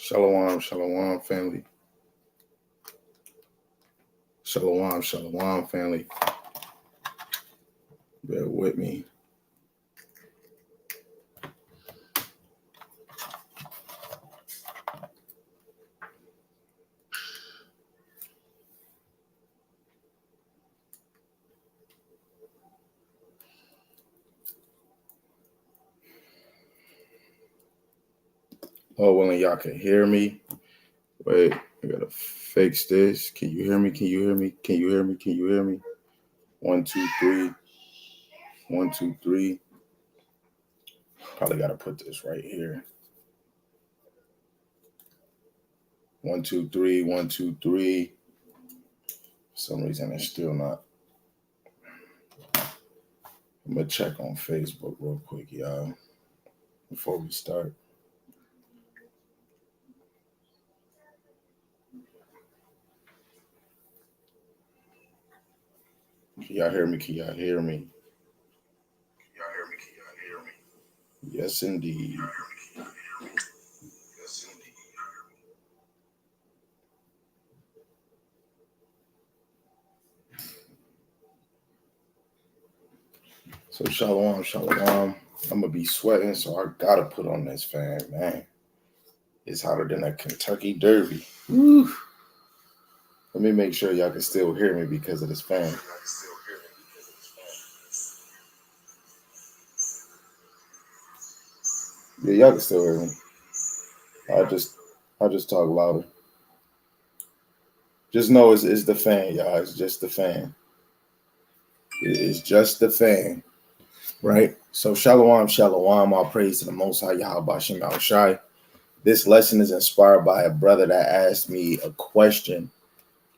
Shalom, shalom, family. Shalom, shalom, family. Bear with me. Oh, well, y'all can hear me. Wait, I gotta fix this. Can you hear me? Can you hear me? Can you hear me? Can you hear me? 1, 2, 3. 1, 2, 3. Probably gotta put this right here. 1, 2, 3. 1, 2, 3. For some reason, it's still not. I'm gonna check on Facebook real quick, y'all, before we start. Can y'all hear me? Can y'all hear me? Can y'all hear me? Can y'all hear me? Yes, indeed. Can y'all hear me? Can y'all hear me? Yes, indeed. So shalom, shalom. I'm gonna be sweating, so I gotta put on this fan, man. It's hotter than a Kentucky Derby. Woo. Let me make sure y'all can still hear me because of this fan. Yeah, y'all can still hear me. I'll just talk louder. Just know it's the fan, y'all. It's just the fan. It's just the fan. Right? So shalom, shalom. All praise to the Most High Yahweh Shem Shai. This lesson is inspired by a brother that asked me a question.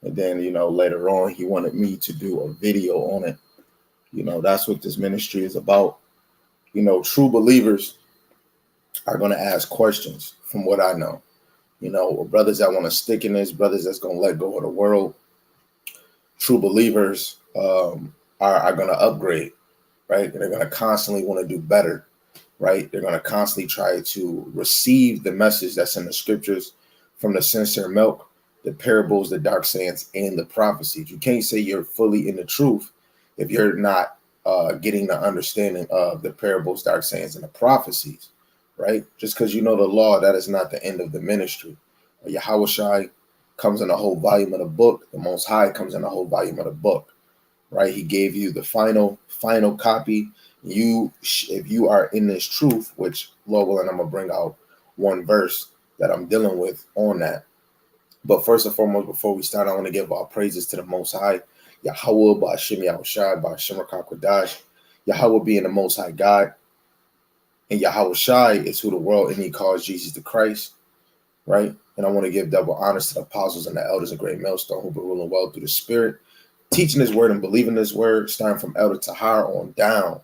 And then, later on, he wanted me to do a video on it. That's what this ministry is about. True believers are going to ask questions from what I know. Brothers that want to stick in this, brothers that's going to let go of the world. True believers are going to upgrade, right? They're going to constantly want to do better, right? They're going to constantly try to receive the message that's in the scriptures from the sincere milk, the parables, the dark sayings, and the prophecies. You can't say you're fully in the truth if you're not getting the understanding of the parables, dark sayings, and the prophecies, right? Just because you know the law, that is not the end of the ministry. Yahweh Shai comes in a whole volume of the book. The Most High comes in a whole volume of the book, right? He gave you the final copy. If you are in this truth, which Lord willing, I'm gonna bring out one verse that I'm dealing with on that. But first and foremost, before we start, I want to give our praises to the Most High, Yahweh, Ba'ashem Yahushai, Ba'ashem Rakakwadash, Yahweh being the Most High God, and Yahweh Shai is who the world and he calls Jesus the Christ, right? And I want to give double honors to the apostles and the elders of Great Millstone who been ruling well through the Spirit, teaching His word and believing His word, starting from Elder Tahar on down,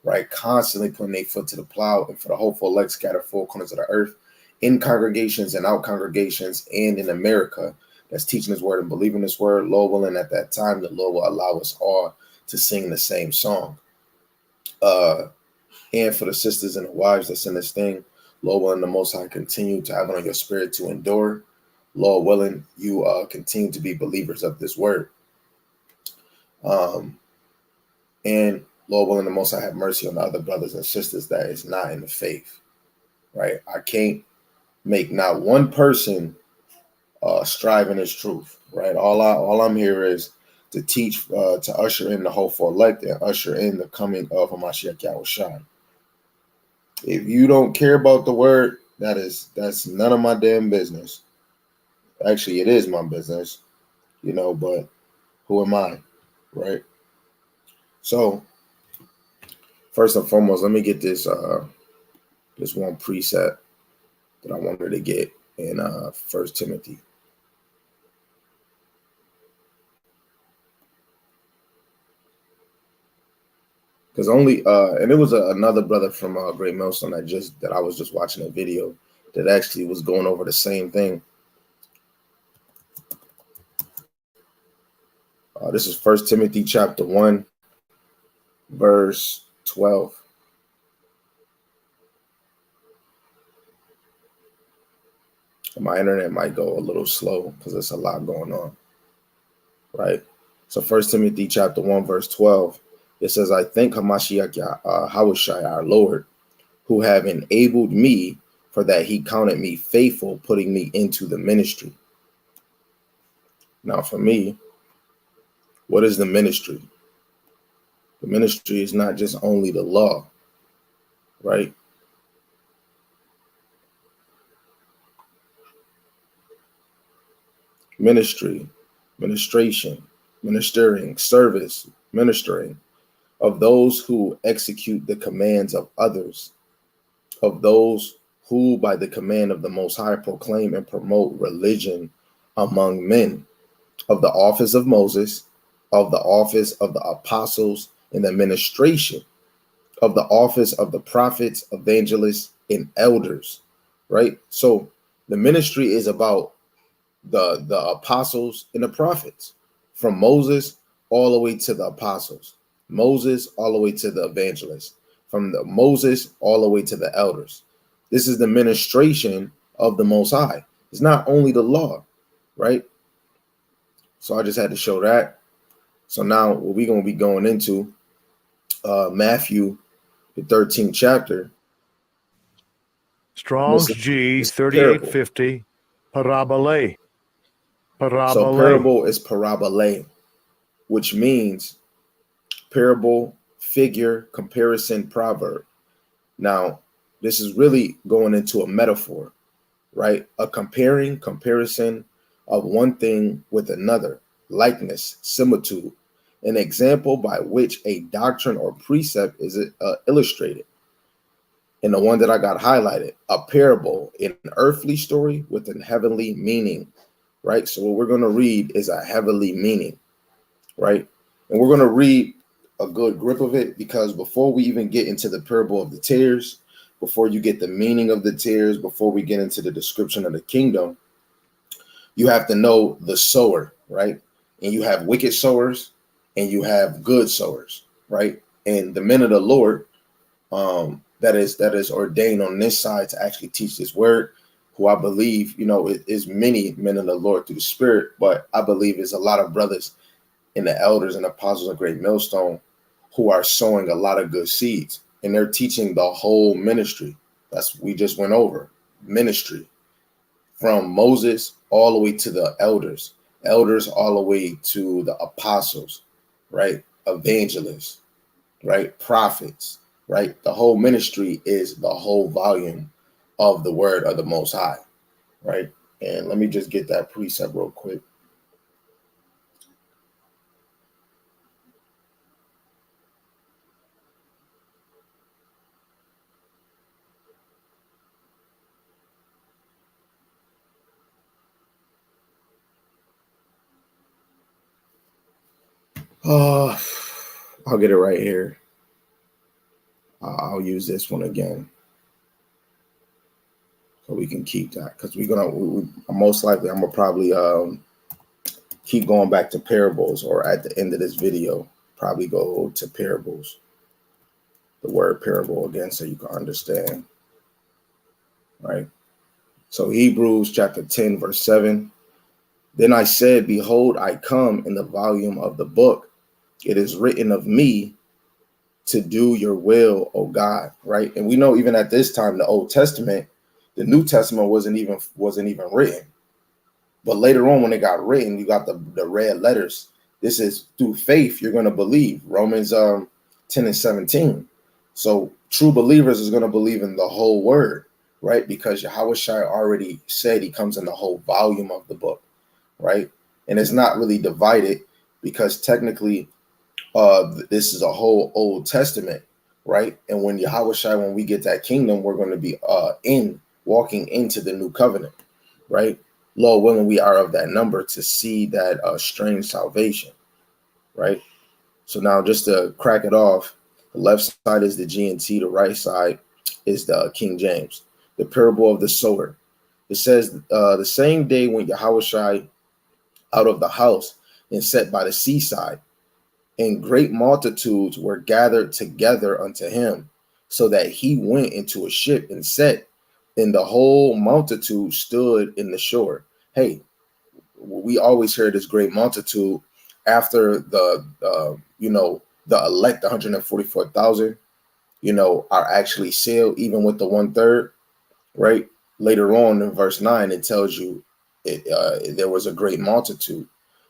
right? Constantly putting their foot to the plow, and for the hopeful elect scattered four corners of the earth, in congregations and out congregations, and in America, that's teaching His word and believing His word. Lord willing, at that time, the Lord will allow us all to sing the same song. And for the sisters and the wives that's in this thing, Lord willing, the Most High continue to have it on your spirit to endure. Lord willing, you continue to be believers of this word. And Lord willing, the Most High have mercy on the other brothers and sisters that is not in the faith, right? I can't make not one person strive in His truth, right? All I'm here is to teach, to usher in the hopeful elect and usher in the coming of Hamashiach Yahushua. If you don't care about the word, that's none of my damn business. Actually, it is my business, but who am I, right? So, first and foremost, let me get this this one preset that I wanted to get in 1 Timothy. Because and it was another brother from Great Millstone that I was just watching a video that actually was going over the same thing. This is 1 Timothy chapter 1, verse 12. My internet might go a little slow because there's a lot going on, right? So 1 Timothy chapter 1, verse 12, it says, I thank Hamashiach Hawashai, our Lord, who have enabled me, for that he counted me faithful, putting me into the ministry. Now, for me, what is the ministry? The ministry is not just only the law, right? Ministry, ministration, ministering, service, ministering of those who execute the commands of others, of those who by the command of the Most High proclaim and promote religion among men, of the office of Moses, of the office of the apostles, and the administration of the office of the prophets, evangelists, and elders, right? So the ministry is about the apostles and the prophets, from Moses all the way to the apostles, Moses all the way to the evangelists, from the Moses all the way to the elders. This is the ministration of the Most High. It's not only the law, right? So I just had to show that. So now what we're going to be going into Mathew, the 13th chapter. Strong's G 3850 parabole. So parable is parabole, which means parable, figure, comparison, proverb. Now, this is really going into a metaphor, right? A comparison of one thing with another, likeness, similitude, an example by which a doctrine or precept is illustrated. And the one that I got highlighted, a parable, an earthly story with a heavenly meaning, right? So what we're going to read is a heavenly meaning, right? And we're going to read a good grip of it, because before we even get into the parable of the tares, before you get the meaning of the tares, before we get into the description of the kingdom, you have to know the sower, right? And you have wicked sowers and you have good sowers, right? And the men of the Lord, that is ordained on this side to actually teach this word, who I believe, it is many men of the Lord through the Spirit, but I believe it's a lot of brothers and the elders and apostles of Great Millstone who are sowing a lot of good seeds, and they're teaching the whole ministry. That's we just went over ministry from Moses all the way to the elders all the way to the apostles, right? Evangelists, right? Prophets, right? The whole ministry is the whole volume of the word of the Most High, right? And let me just get that precept real quick. I'll get it right here. I'll use this one again, so we can keep that, because most likely I'm gonna probably keep going back to parables, or at the end of this video probably go to parables, the word parable again, so you can understand, right? So Hebrews chapter 10 verse 7, then I said, behold, I come in the volume of the book, it is written of me to do your will, O God, right? And we know even at this time, the Old Testament, the New Testament wasn't even written. But later on, when it got written, you got the red letters. This is through faith, you're going to believe. Romans 10 and 17. So true believers is going to believe in the whole word, right? Because Yahushua already said he comes in the whole volume of the book, right? And it's not really divided, because technically this is a whole Old Testament, right? And when when we get that kingdom, we're going to be walking into the new covenant, right? Lord willing, we are of that number to see that strange salvation, right? So now just to crack it off, the left side is the GNT, the right side is the King James, the parable of the sower. It says, the same day when Yahushua out of the house and sat by the seaside, and great multitudes were gathered together unto him, so that he went into a ship and sat, And the whole multitude stood in the shore. Hey, we always hear this great multitude after the elect 144,000, are actually sealed, even with the 1/3, right? Later on in verse 9, it tells you there was a great multitude.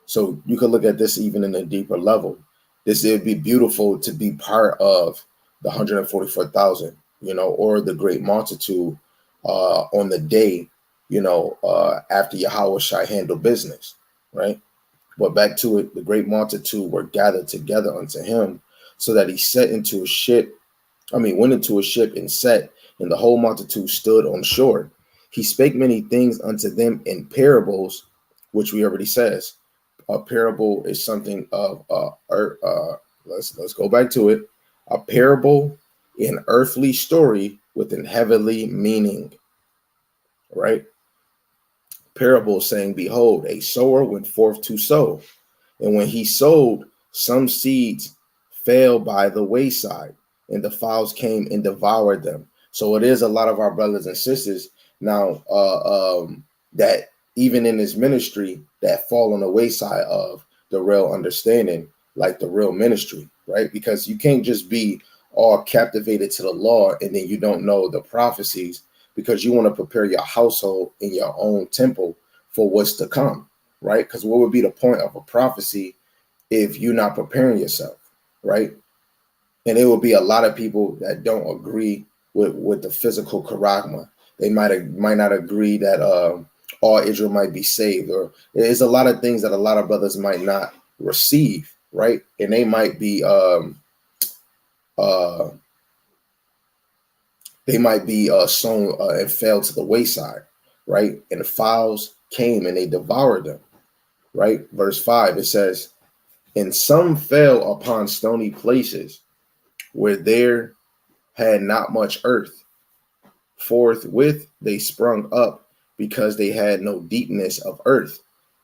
So you could look at this even in a deeper level. It would be beautiful to be part of the 144,000, or the great multitude on the day, after Yahweh Shai handled business, right? But back to it, the great multitude were gathered together unto him, so that he went into a ship and sat, and the whole multitude stood on shore. He spake many things unto them in parables, which we already says. A parable is something of let's go back to it. A parable, an earthly story with an heavenly meaning, right? Parable saying, behold, a sower went forth to sow. And when he sowed, some seeds fell by the wayside, and the fowls came and devoured them. So it is a lot of our brothers and sisters now that even in this ministry that fall on the wayside of the real understanding, like the real ministry, right? Because you can't just be all captivated to the law and then you don't know the prophecies, because you want to prepare your household in your own temple for what's to come, right? Because what would be the point of a prophecy if you're not preparing yourself, right? And it will be a lot of people that don't agree with the physical charagma. They might not agree that all Israel might be saved, or there's a lot of things that a lot of brothers might not receive, right? And they might be sown and fell to the wayside, right? And the fowls came and they devoured them, right? Verse 5, it says, and some fell upon stony places where there had not much earth. Forthwith they sprung up, because they had no deepness of earth.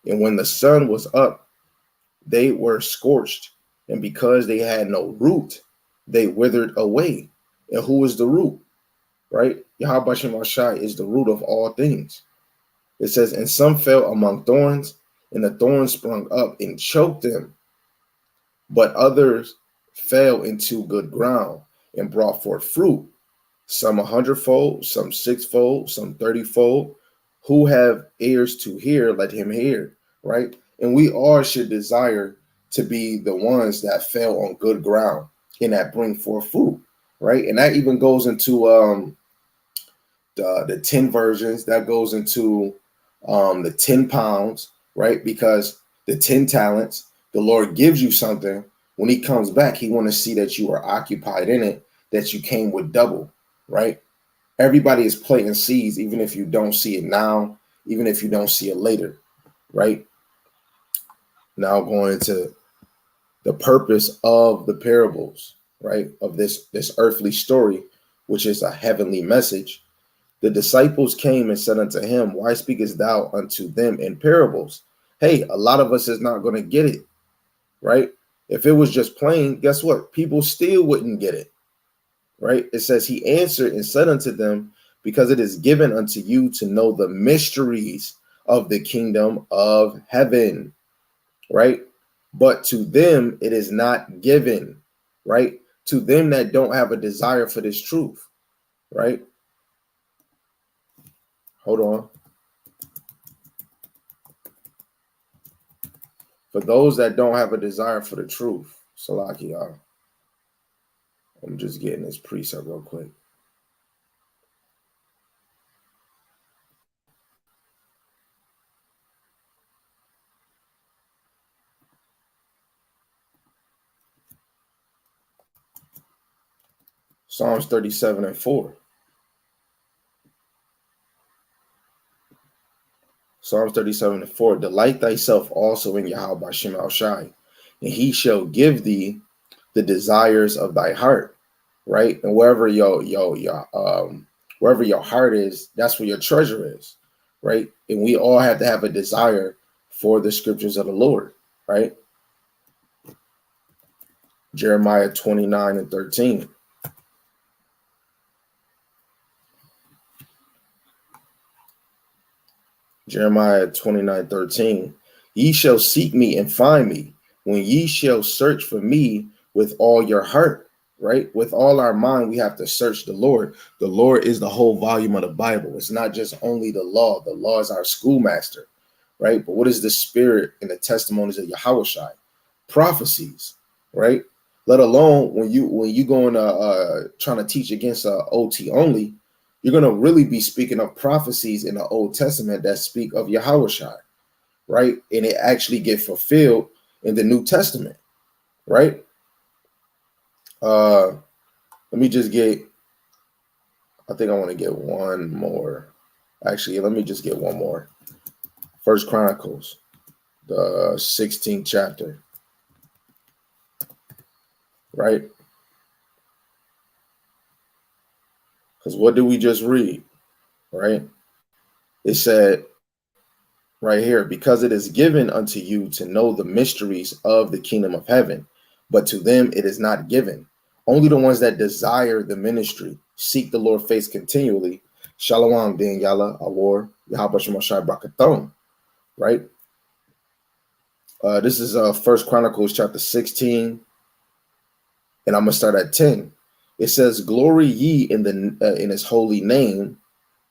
And when the sun was up, they were scorched. And because they had no root, they withered away. And who is the root? Right? Yahweh Shem Shai is the root of all things. It says, and some fell among thorns, and the thorns sprung up and choked them. But others fell into good ground and brought forth fruit, some 100-fold, some 6-fold, some 30-fold. Who have ears to hear, let him hear, right? And we all should desire to be the ones that fell on good ground and that bring forth fruit, right? And that even goes into the 10 virgins, that goes into the 10 pounds, right? Because the 10 talents, the Lord gives you something. When he comes back, he want to see that you are occupied in it, that you came with double, right? Everybody is planting seeds, even if you don't see it now, even if you don't see it later, right? Now going into the purpose of the parables, right? Of this earthly story, which is a heavenly message. The disciples came and said unto him, why speakest thou unto them in parables? Hey, a lot of us is not going to get it, right? If it was just plain, guess what? People still wouldn't get it, right? It says, he answered and said unto them, because it is given unto you to know the mysteries of the kingdom of heaven, right? But to them it is not given, right? To them that don't have a desire for this truth, right? Hold on. For those that don't have a desire for the truth, Salakia, I'm just getting this precept real quick. Psalms 37:4. Psalms 37:4. Delight thyself also in Yahweh Shem Shai, and he shall give thee the desires of thy heart, right? And wherever wherever your heart is, that's where your treasure is, right? And we all have to have a desire for the scriptures of the Lord, right? Jeremiah 29:13. Jeremiah 29:13. Ye shall seek me and find me when ye shall search for me with all your heart, right? With all our mind, we have to search the Lord. The Lord is the whole volume of the Bible. It's not just only the law. The law is our schoolmaster, right? But what is the spirit and the testimonies of Yahushua? Prophecies, right? Let alone when you go in trying to teach against OT only, you're going to really be speaking of prophecies in the Old Testament that speak of Yahushua, right? And it actually get fulfilled in the New Testament, right? Let me just get, I think I want to get one more. Actually, let me just get one more. First Chronicles, the 16th chapter, right? Because what did we just read, right? It said right here, because it is given unto you to know the mysteries of the kingdom of heaven, but to them it is not given. Only the ones that desire the ministry seek the Lord face continually. Shalom, din yalla, awar, Yahabashimashai brakathon, right? This is First Chronicles chapter 16, and I'm gonna start at 10. It says, "Glory ye in His holy name,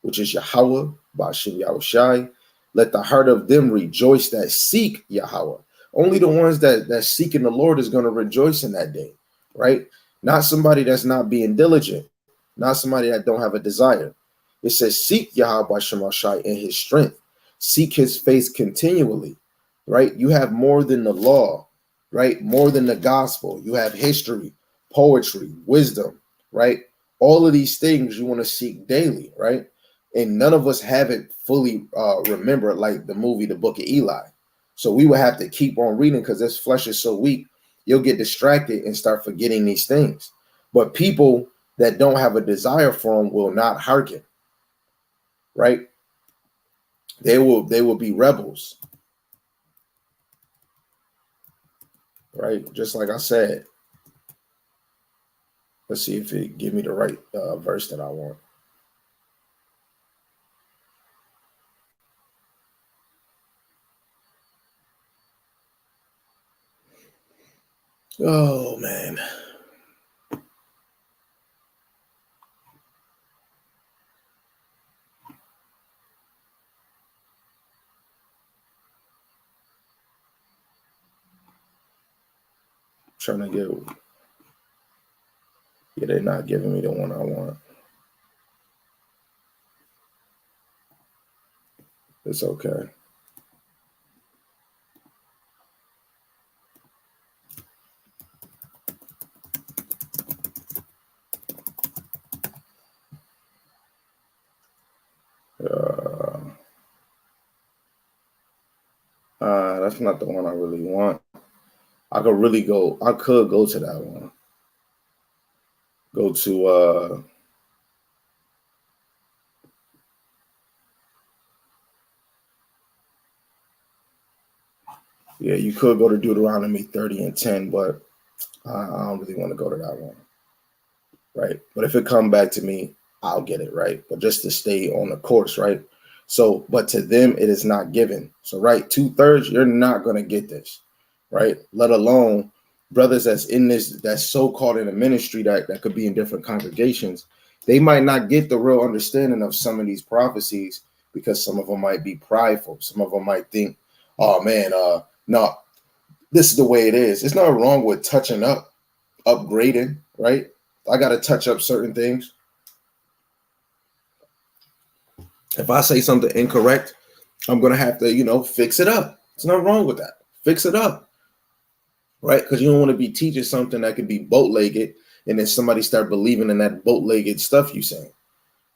which is Yahweh, Bashim Yahushai. Let the heart of them rejoice that seek Yahweh." Only the ones that seeking the Lord is going to rejoice in that day, right? Not somebody that's not being diligent, not somebody that don't have a desire. It says, "Seek Yahweh Bashim Yahushai in His strength, seek His face continually." Right? You have more than the law, right? More than the gospel. You have history, poetry, wisdom, right? All of these things you want to seek daily, right? And none of us have it fully remembered, like the movie The Book of Eli. So we would have to keep on reading because this flesh is so weak, you'll get distracted and start forgetting these things. But people that don't have a desire for them will not hearken, right? They will be rebels, right? Just like I said. Let's see if it give me the right verse that I want. Oh, man. Trying to get, yeah, they're not giving me the one I want. It's okay. That's not the one I really want. I could go to that one. Go to yeah, you could go to Deuteronomy 30 and 10, but I don't really want to go to that one. Right. But if it come back to me, I'll get it, right? But just to stay on the course, right? So, but to them it is not given. So, right, 2/3, you're not going to get this, right? Let alone brothers that's in this, that's so-called in a ministry that could be in different congregations. They might not get the real understanding of some of these prophecies because some of them might be prideful. Some of them might think, oh man, no, this is the way it is. It's not wrong with touching up, upgrading, right? I got to touch up certain things. If I say something incorrect, I'm going to have to, fix it up. There's nothing wrong with that. Fix it up, right? Because you don't want to be teaching something that could be boat-legged and then somebody start believing in that boat-legged stuff you saying,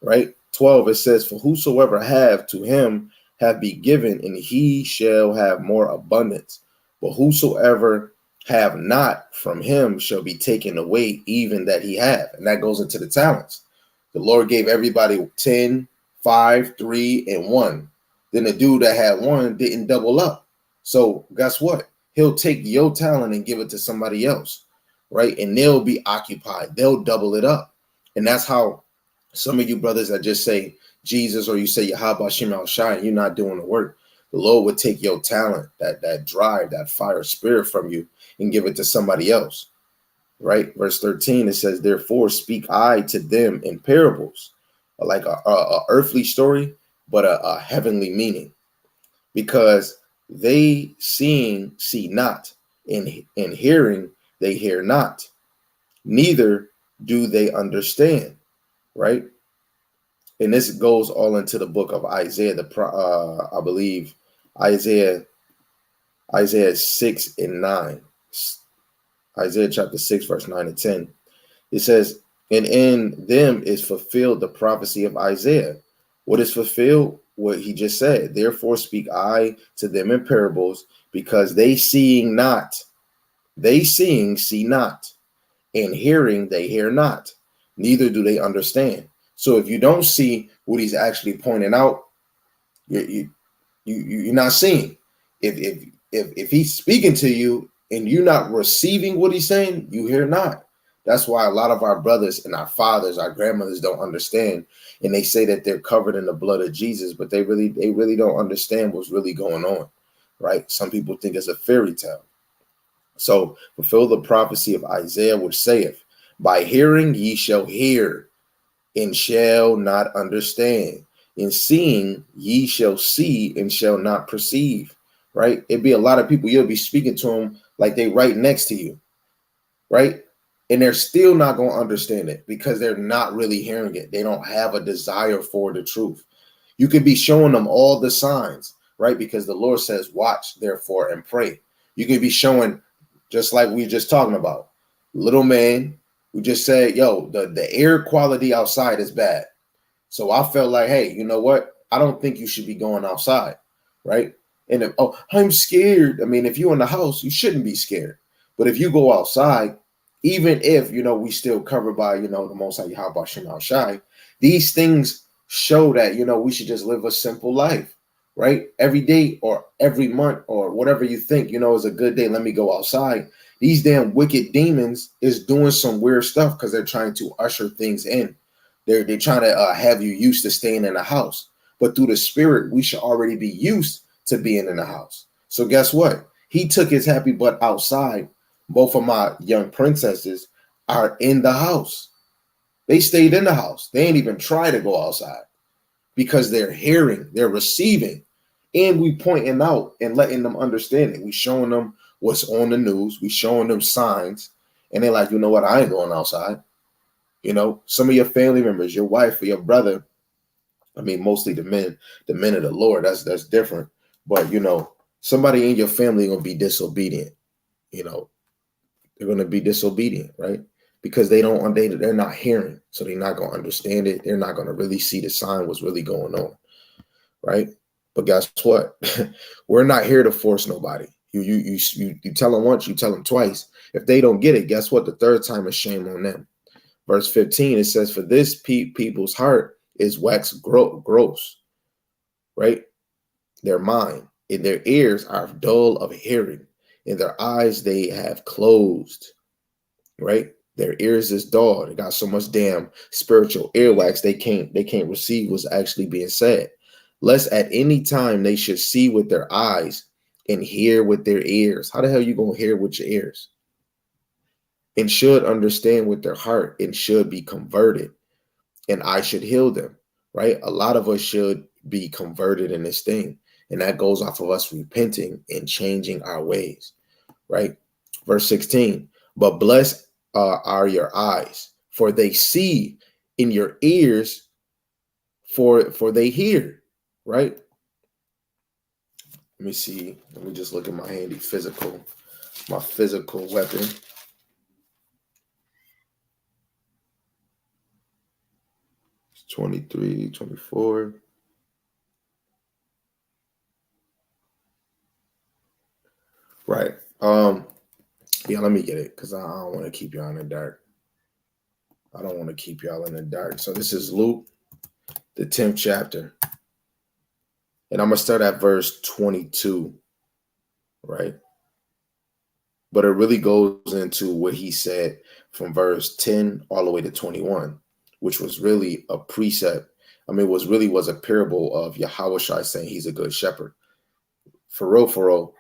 right? 12, it says, "For whosoever have, to him have be given, and he shall have more abundance. But whosoever have not, from him shall be taken away even that he have." And that goes into the talents. The Lord gave everybody 10, 5, 3, and 1. Then the dude that had 1 didn't double up. So guess what? He'll take your talent and give it to somebody else, right? And they'll be occupied. They'll double it up. And that's how some of you brothers that just say Jesus or you say Yahweh Shem Al Shai and you're not doing the work, the Lord would take your talent, that drive, that fire spirit from you and give it to somebody else. Right? Verse 13, it says, therefore speak I to them in parables, like a earthly story, but a heavenly meaning, because they seeing see not, and hearing they hear not, neither do they understand. Right? And this goes all into the book of Isaiah, I believe Isaiah 6 and 9. Isaiah chapter 6, verse 9 and 10. It says, and in them is fulfilled the prophecy of Isaiah. What is fulfilled? What he just said. Therefore speak I to them in parables, because they seeing not, they seeing see not, and hearing they hear not, neither do they understand. So if you don't see what he's actually pointing out, you're not seeing. If he's speaking to you and you're not receiving what he's saying, you hear not. That's why a lot of our brothers and our fathers, our grandmothers don't understand, and they say that they're covered in the blood of Jesus, but they really don't understand what's really going on, right? Some people think it's a fairy tale. So fulfill the prophecy of Isaiah, which saith, by hearing ye shall hear, and shall not understand. In seeing ye shall see, and shall not perceive. Right? It'd be a lot of people, you'll be speaking to them like they right next to you, right? And they're still not going to understand it because they're not really hearing it. They don't have a desire for the truth. You could be showing them all the signs, right? Because the Lord says, watch, therefore, and pray. You could be showing, just like we were just talking about, little man who just said, yo, the air quality outside is bad. So I felt like, hey, you know what? I don't think you should be going outside, right? And if, oh, I'm scared. I mean, if you're in the house, you shouldn't be scared. But if you go outside, even if, we still covered by, the Most High Yahweh Shem Al Shai, these things show that, we should just live a simple life, right? Every day or every month or whatever you think, is a good day. Let me go outside. These damn wicked demons is doing some weird stuff because they're trying to usher things in. They're trying to have you used to staying in the house. But through the spirit, we should already be used to being in the house. So guess what? He took his happy butt outside. Both of my young princesses are in the house. They stayed in the house. They ain't even try to go outside because they're hearing, they're receiving, and we pointing out and letting them understand it. We showing them what's on the news. We showing them signs, and they're like, you know what? I ain't going outside. Some of your family members, your wife or your brother. I mean, mostly the men of the Lord. That's different. But somebody in your family gonna be disobedient. They're going to be disobedient, right? Because they're not hearing, so they're not going to understand it. They're not going to really see the sign, what's really going on, right? But guess what? We're not here to force nobody. You tell them once, you tell them twice. If they don't get it, guess what? The third time is shame on them. Verse 15, it says, for this people's heart is waxed gross, right? Their mind and their ears are dull of hearing, and their eyes they have closed. Right? Their ears is dull. They got so much damn spiritual earwax they can't receive what's actually being said. Lest at any time they should see with their eyes and hear with their ears. How the hell you gonna hear with your ears? And should understand with their heart and should be converted, and I should heal them. Right? A lot of us should be converted in this thing, and that goes off of us repenting and changing our ways. Right? Verse 16. But blessed are your eyes, for they see, in your ears, for they hear. Right? Let me see. Let me just look at my handy my physical weapon. It's 23, 24. Right. Yeah, let me get it because I don't want to keep y'all in the dark. I don't want to keep y'all in the dark. So this is Luke, the 10th chapter. And I'm going to start at verse 22. Right. But it really goes into what he said from verse 10 all the way to 21, which was really a precept I mean, was a parable of Yahushua saying he's a good shepherd. For real,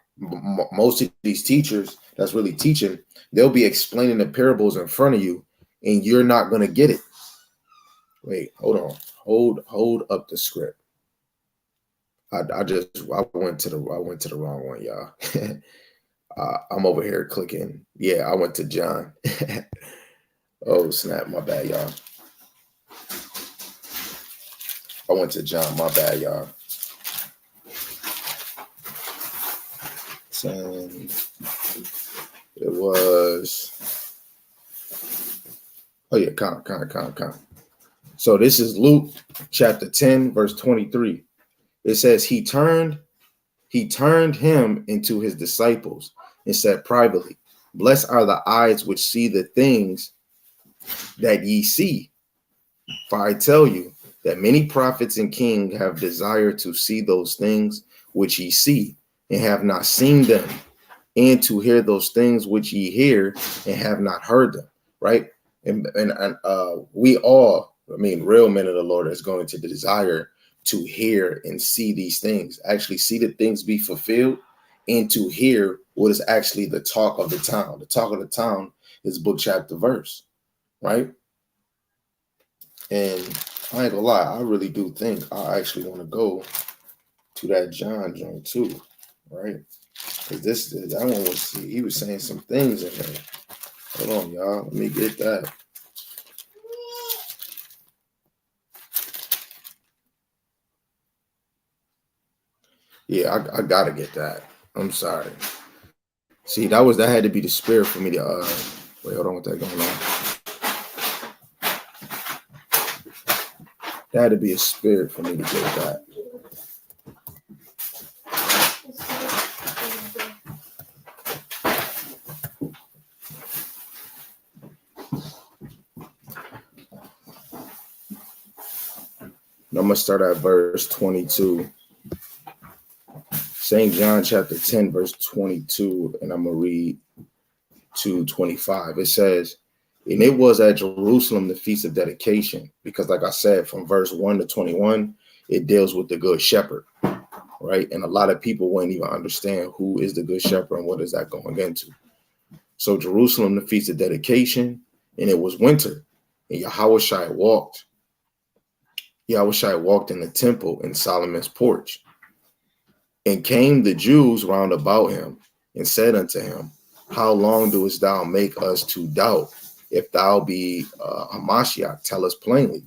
most of these teachers that's really teaching, they'll be explaining the parables in front of you, and you're not going to get it. Wait, hold on. Hold up the script. I went to the wrong one, y'all. I'm over here clicking. Yeah, I went to John. Oh, snap. My bad, y'all. I went to John. My bad, y'all. And it was, oh yeah, count. So this is Luke chapter 10, verse 23. It says, he turned him into his disciples and said privately, blessed are the eyes which see the things that ye see. For I tell you that many prophets and kings have desired to see those things which ye see, and have not seen them, and to hear those things which ye hear, and have not heard them. Right? And we all, I mean, real men of the Lord is going to desire to hear and see these things, actually see the things be fulfilled, and to hear what is actually the talk of the town. The talk of the town is book, chapter, verse, right? And I ain't gonna lie, I really do think I actually want to go to that John joint too, right? Because that one was, he was saying some things in there. Hold on, y'all. Let me get that. Yeah, I gotta get that. I'm sorry. See, that had to be the spirit for me to wait, hold on, what that going on? That had to be a spirit for me to get that. I'm gonna start at verse 22. St. John chapter 10, verse 22, and I'm gonna read to 25. It says, and it was at Jerusalem the feast of dedication, because like I said, from verse 1 to 21, it deals with the good shepherd, right? And a lot of people wouldn't even understand who is the good shepherd and what is that going into. So Jerusalem, the feast of dedication, and it was winter, and Yahushua walked in the temple in Solomon's porch. And came the Jews round about him and said unto him, how long doest thou make us to doubt? If thou be Hamashiach, tell us plainly,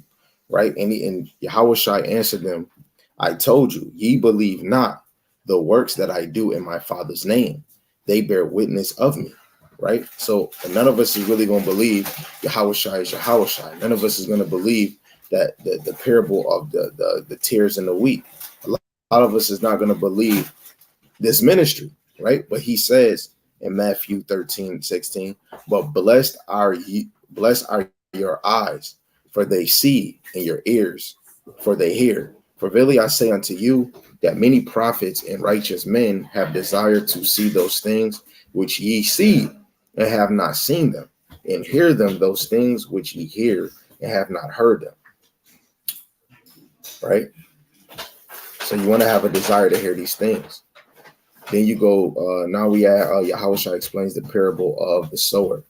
right? And Yahushua answered them, I told you, ye believe not the works that I do in my Father's name. They bear witness of me, right? So none of us is really going to believe Yahushua is Yahushua. None of us is going to believe that the parable of the tares and the wheat. A lot of us is not going to believe this ministry, right? But he says in Matthew 13:16, but blessed are your eyes, for they see, and your ears, for they hear. For verily I say unto you, that many prophets and righteous men have desired to see those things which ye see, and have not seen them, and hear them those things which ye hear, and have not heard them. Right? So you want to have a desire to hear these things. Then you go, now we add, Yahushua explains the parable of the sower.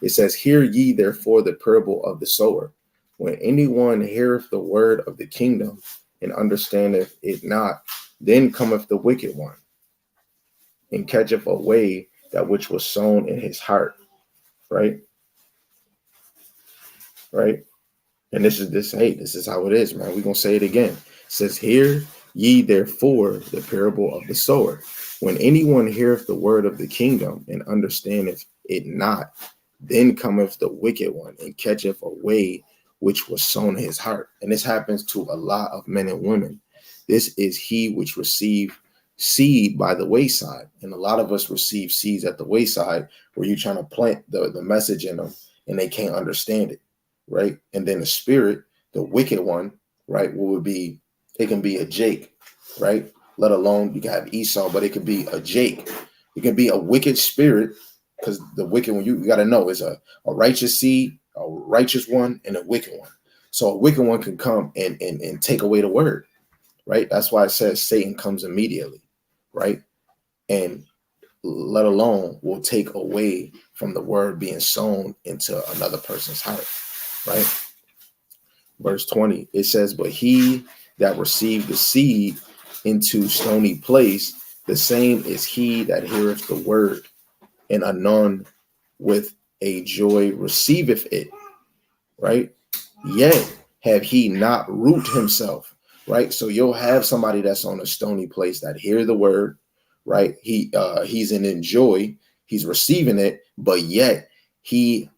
It says, hear ye therefore the parable of the sower. When anyone heareth the word of the kingdom and understandeth it not, then cometh the wicked one and catcheth away that which was sown in his heart. Right? Right? And this is how it is, man. We're going to say it again. It says, hear ye therefore the parable of the sower. When anyone heareth the word of the kingdom and understandeth it not, then cometh the wicked one and catcheth away which was sown in his heart. And this happens to a lot of men and women. This is he which received seed by the wayside. And a lot of us receive seeds at the wayside where you're trying to plant the message in them and they can't understand it. Right? And then the spirit, the wicked one, right, would be, it can be a Jake, right? Let alone you can have Esau, but it could be a Jake. It can be a wicked spirit, because the wicked one, you got to know, is a righteous seed, a righteous one, and a wicked one. So a wicked one can come and take away the word, right? That's why it says Satan comes immediately, right? And let alone will take away from the word being sown into another person's heart, right? Verse 20, it says, but he that received the seed into stony place, the same is he that heareth the word, and anon with a joy receiveth it, right? Yet have he not root himself, right? So you'll have somebody that's on a stony place that hear the word, right? He's in joy, he's receiving it, but yet he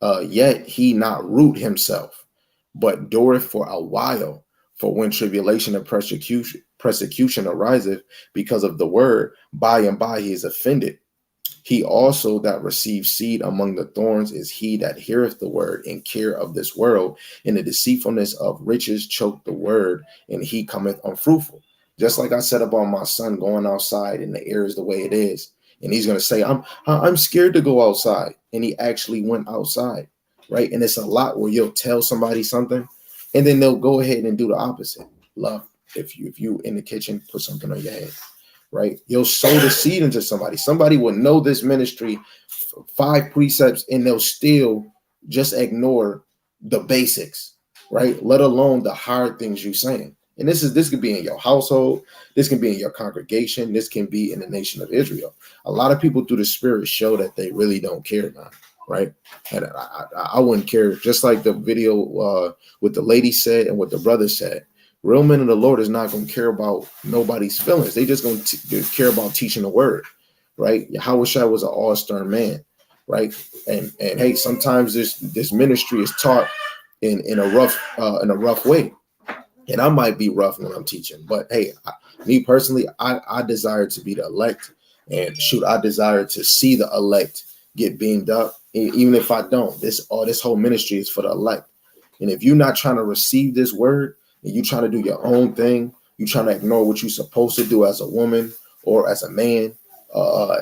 not root himself, but dureth for a while. For when tribulation and persecution ariseth because of the word, by and by he is offended. He also that receives seed among the thorns is he that heareth the word in care of this world, and the deceitfulness of riches choke the word, and he cometh unfruitful. Just like I said about my son going outside and the air is the way it is. And he's going to say, I'm scared to go outside. And he actually went outside, right? And it's a lot where you'll tell somebody something, and then they'll go ahead and do the opposite. Love, if you in the kitchen, put something on your head. Right? You'll sow the seed into somebody. Somebody will know this ministry, 5 precepts, and they'll still just ignore the basics, right? Let alone the hard things you're saying. And this could be in your household, this can be in your congregation, this can be in the nation of Israel. A lot of people through the spirit show that they really don't care now, right? And I wouldn't care, just like the video what the lady said and what the brother said. Real men of the Lord is not going to care about nobody's feelings. They just going to care about teaching the word, right? Yahweh was an all-star man, right? And hey, sometimes this ministry is taught in a rough way, and I might be rough when I'm teaching, but hey, me personally, I desire to be the elect, and shoot, I desire to see the elect get beamed up, even if I don't. This whole ministry is for the elect, and if you're not trying to receive this word, and you trying to do your own thing, you trying to ignore what you're supposed to do as a woman or as a man,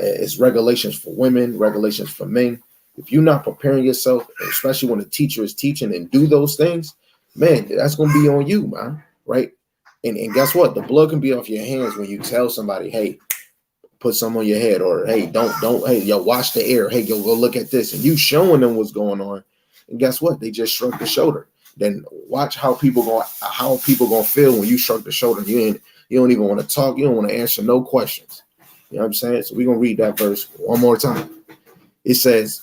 it's regulations for women, regulations for men. If you're not preparing yourself, especially when the teacher is teaching, and do those things, man, that's going to be on you, man, right? And guess what? The blood can be off your hands when you tell somebody, hey, put some on your head, or hey, don't, hey, yo, watch the air. Hey, yo, go look at this. And you showing them what's going on. And guess what? They just shrug the shoulder. Then watch how people gonna feel when you shrug the shoulder. You don't even want to talk. You don't want to answer no questions. You know what I'm saying? So we're gonna read that verse one more time. It says,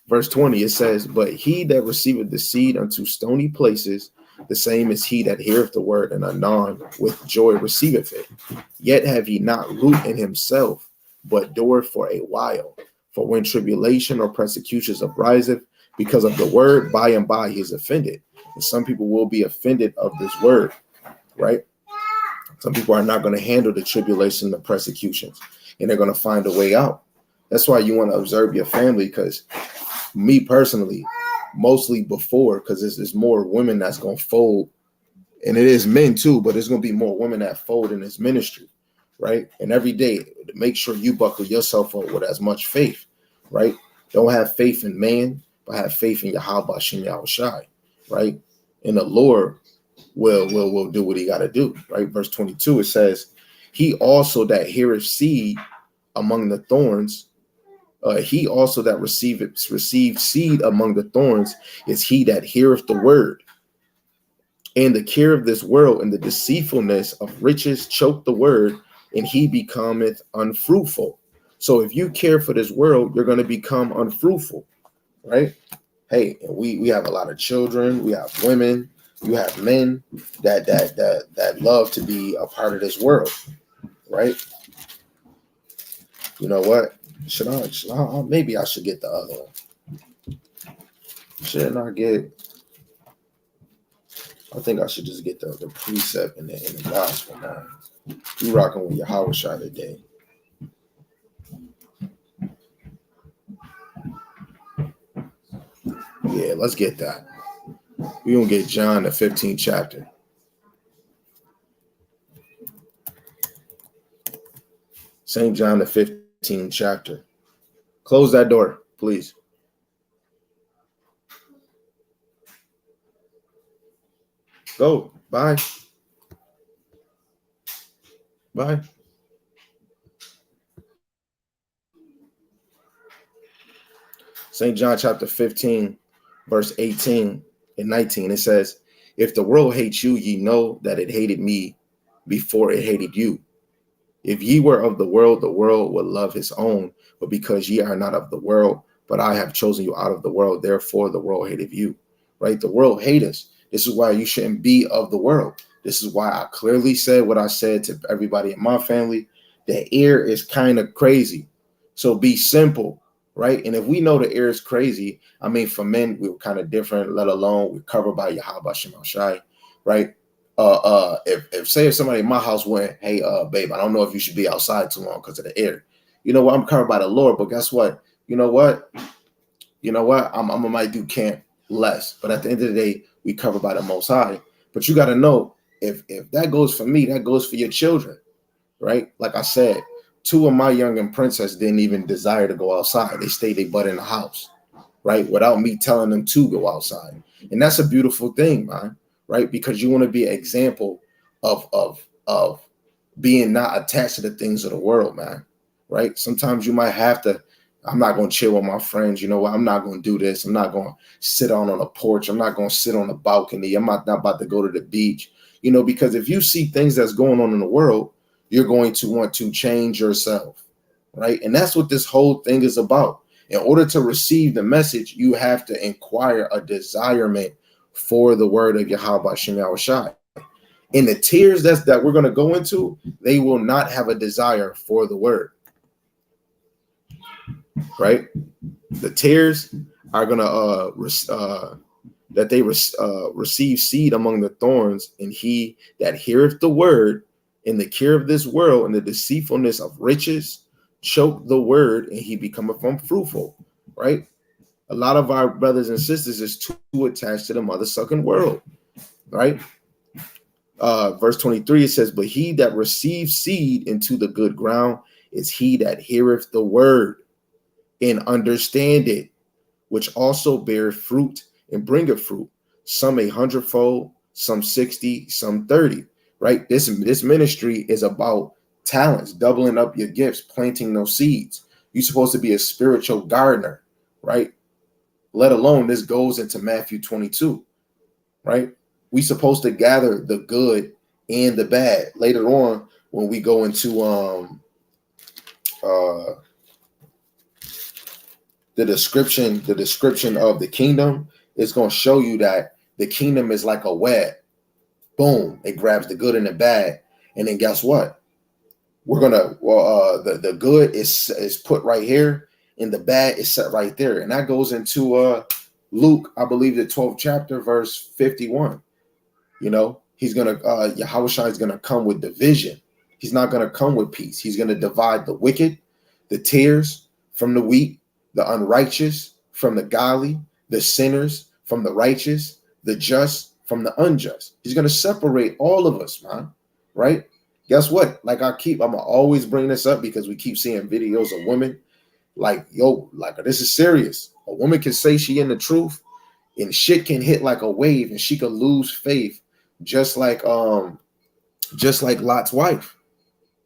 verse 20, it says, but he that receiveth the seed unto stony places, the same is he that heareth the word, and anon with joy receiveth it. Yet have he not root in himself, but dureth for a while. For when tribulation or persecutions ariseth because of the word, by and by he is offended. And some people will be offended of this word, right? Some people are not going to handle the tribulation, the persecutions, and they're going to find a way out. That's why you want to observe your family, because me personally, mostly before, because there's more women that's going to fold, and it is men too, but there's going to be more women that fold in this ministry, right? And every day, make sure you buckle yourself up with as much faith, right? Don't have faith in man, but have faith in Yahweh Shem Yahushai, right? And the Lord will do what he got to do, right? Verse 22, it says, he also that heareth seed among the thorns, he also that received seed among the thorns is he that heareth the word. And the care of this world and the deceitfulness of riches choke the word, and he becometh unfruitful. So if you care for this world, you're going to become unfruitful, right? Hey, we have a lot of children, we have women, you have men that love to be a part of this world, right? You know what? Should I maybe I should get the other one. Shouldn't I get? I think I should just get the precept in the gospel, man. You rocking with Yahweh Shai today. Yeah, let's get that. We're going to get John, the 15th chapter. St. John, the 15th chapter. Close that door, please. Go. Bye. Bye. St. John chapter 15, verse 18 and 19. It says, if the world hates you, ye know that it hated me before it hated you. If ye were of the world would love his own. But because ye are not of the world, but I have chosen you out of the world, therefore the world hated you. Right? The world hate us. This is why you shouldn't be of the world. This is why I clearly said what I said to everybody in my family. The air is kind of crazy. So be simple, right? And if we know the air is crazy, I mean, for men, we were kind of different, let alone we're covered by Yahweh Shem Shai, right? If somebody in my house went, hey, babe, I don't know if you should be outside too long because of the air. You know what? I'm covered by the Lord, but guess what? You know what? I might do camp less, but at the end of the day, we covered by the Most High. But you got to know, if that goes for me, that goes for your children, right? Like I said, 2 of my young princess didn't even desire to go outside. They stayed their butt in the house, right? Without me telling them to go outside. And that's a beautiful thing, man, right? Because you want to be an example of being not attached to the things of the world, man, right? Sometimes you might have to, I'm not going to chill with my friends. You know what? I'm not going to do this. I'm not going to sit on a porch. I'm not going to sit on a balcony. I'm not about to go to the beach, you know, because if you see things that's going on in the world, you're going to want to change yourself, right? And that's what this whole thing is about. In order to receive the message, you have to inquire a desirement for the word of Yahweh Shem Yahushai. And the tears that we're going to go into, they will not have a desire for the word, right? The tears are going to receive seed among the thorns, and he that heareth the word in the care of this world and the deceitfulness of riches choke the word, and he becometh unfruitful, right? A lot of our brothers and sisters is too attached to the mother-sucking world, right? Verse 23, it says, but he that receives seed into the good ground is he that heareth the word and understand it, which also beareth fruit and bringeth fruit, some 100-fold, some 60, some 30, right? This ministry is about talents, doubling up your gifts, planting those seeds. You're supposed to be a spiritual gardener, right? Let alone this goes into Matthew 22, right? We're supposed to gather the good and the bad. Later on, when we go into the description of the kingdom, is going to show you that the kingdom is like a web. Boom, it grabs the good and the bad, and then guess what? We're gonna the good is put right here, and the bad is set right there, and that goes into Luke, I believe, the 12th chapter, verse 51. You know, he's gonna Yahushua is gonna come with division. He's not gonna come with peace. He's gonna divide the wicked, the tares from the wheat, the unrighteous from the godly, the sinners from the righteous, the just from the unjust. He's going to separate all of us, man, right? Guess what? Like I'm going to always bring this up because we keep seeing videos of women like, yo, like this is serious. A woman can say she in the truth and shit can hit like a wave and she can lose faith just like Lot's wife.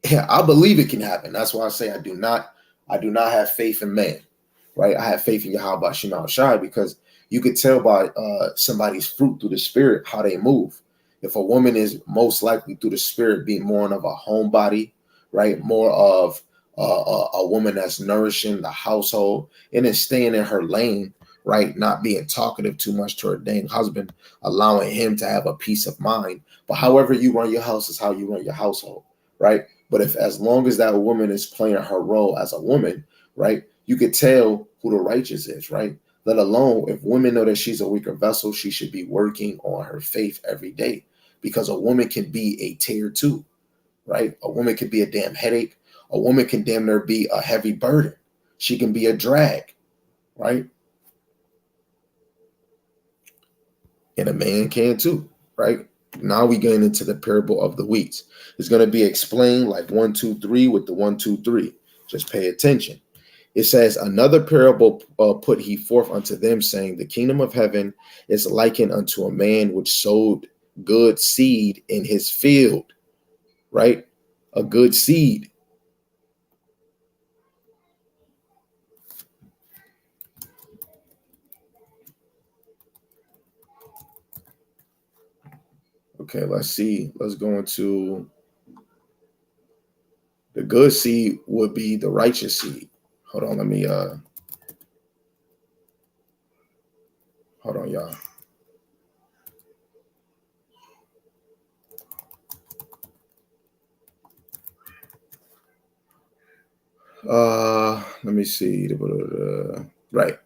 Yeah, I believe it can happen. That's why I say I do not have faith in man, right? I have faith in Yahweh Shem Shai because you could tell by somebody's fruit through the spirit how they move. If a woman is most likely through the spirit being more of a homebody, right? More of a woman that's nourishing the household and then staying in her lane, right? Not being talkative too much to her dang husband, allowing him to have a peace of mind. But however you run your house is how you run your household, right? But if as long as that woman is playing her role as a woman, right, you could tell who the righteous is, right? Let alone if women know that she's a weaker vessel, she should be working on her faith every day because a woman can be a tear too, right? A woman can be a damn headache. A woman can damn near be a heavy burden. She can be a drag, right? And a man can too, right? Now we getting into the parable of the wheats. It's going to be explained like 1, 2, 3 with the 1, 2, 3. Just pay attention. It says, another parable put he forth unto them, saying, the kingdom of heaven is likened unto a man which sowed good seed in his field, right? A good seed. Okay, let's see. Let's go into the good seed would be the righteous seed. Hold on, let me hold on, y'all. Let me see. Right.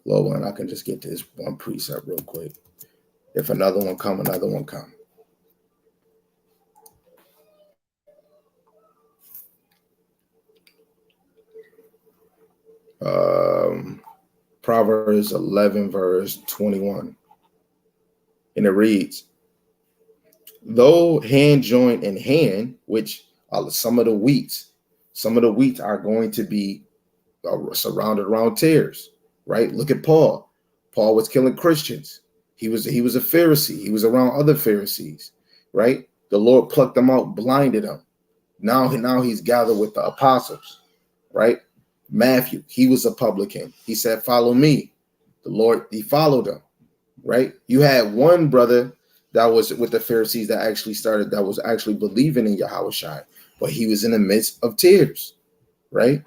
Lord willing, I can just get this one precept real quick. If another one come, another one come. Proverbs 11, verse 21. And it reads, though hand joined in hand, which are some of the wheats are going to be surrounded around tares, right? Look at Paul. Paul was killing Christians. He was a Pharisee. He was around other Pharisees, right? The Lord plucked them out, blinded them. Now he's gathered with the apostles, right? Mathew, he was a publican. He said, follow me. The Lord, he followed him, right? You had one brother that was with the Pharisees that was actually believing in Yahushua, but he was in the midst of tears, right?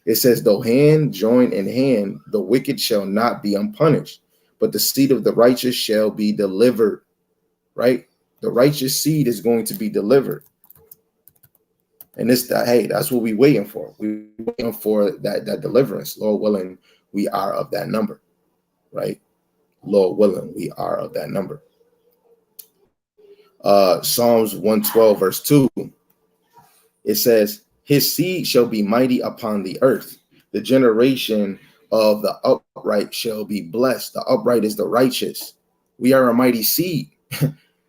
It says, though hand join in hand, the wicked shall not be unpunished, but the seed of the righteous shall be delivered, right? The righteous seed is going to be delivered. And that's what we're waiting for. We're waiting for that deliverance. Lord willing, we are of that number, right? Lord willing, we are of that number. Psalms 112, verse 2, it says, his seed shall be mighty upon the earth. The generation of the upright shall be blessed. The upright is the righteous. We are a mighty seed,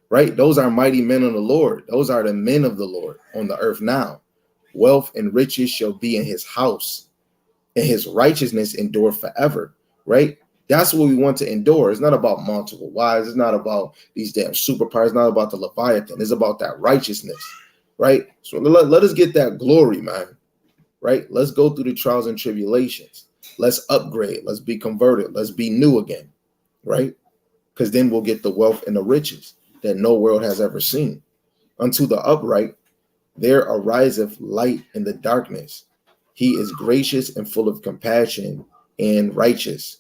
right? Those are mighty men of the Lord. Those are the men of the Lord on the earth now. Wealth and riches shall be in his house, and his righteousness endure forever, right? That's what we want to endure. It's not about multiple wives. It's not about these damn superpowers. It's not about the Leviathan. It's about that righteousness, right? So let us get that glory, man, right? Let's go through the trials and tribulations. Let's upgrade. Let's be converted. Let's be new again, right? Because then we'll get the wealth and the riches that no world has ever seen. Unto the upright, there ariseth light in the darkness. He is gracious and full of compassion and righteous.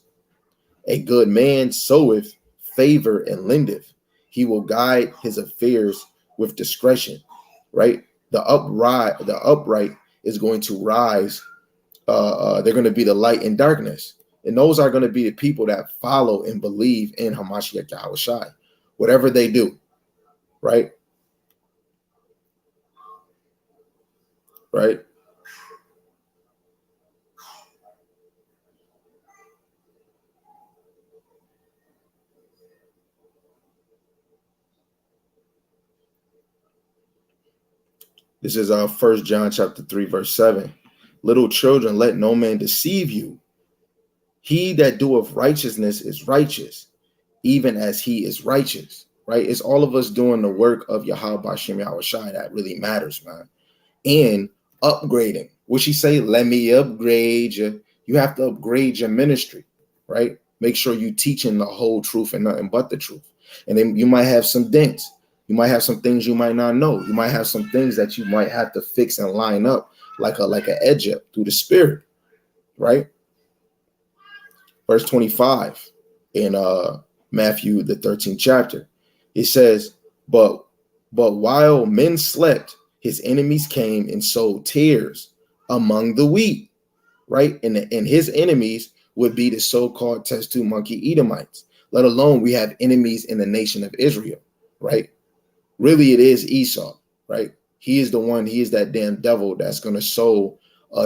A good man soweth favor and lendeth. He will guide his affairs with discretion, right? The upright is going to rise. They're going to be the light in darkness. And those are going to be the people that follow and believe in Hamashiach Yahushai, whatever they do, right? Right? This is 1 John chapter 3, verse 7. Little children, let no man deceive you. He that doeth righteousness is righteous, even as he is righteous, right? It's all of us doing the work of Yahweh Bashem Yahushai that really matters, man. And upgrading. What she say? Let me upgrade you. You have to upgrade your ministry, right? Make sure you teaching the whole truth and nothing but the truth. And then you might have some dents. You might have some things you might not know. You might have some things that you might have to fix and line up like an edge up through the spirit, right? Verse 25 in Mathew, the 13th chapter, it says, but while men slept, his enemies came and sowed tares among the wheat, right? And his enemies would be the so-called Testu monkey Edomites, let alone we have enemies in the nation of Israel, right? Really, it is Esau, right? He is the one, he is that damn devil that's going to sow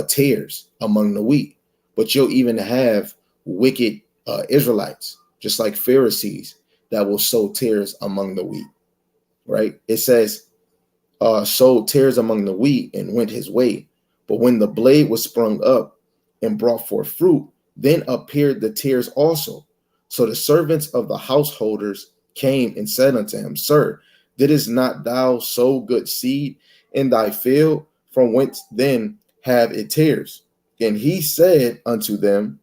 tares among the wheat. But you'll even have wicked Israelites, just like Pharisees, that will sow tares among the wheat, right? It says, sowed tares among the wheat and went his way. But when the blade was sprung up and brought forth fruit, then appeared the tares also. So the servants of the householders came and said unto him, Sir, didst not thou sow good seed in thy field? From whence then have it tares? And he said unto them,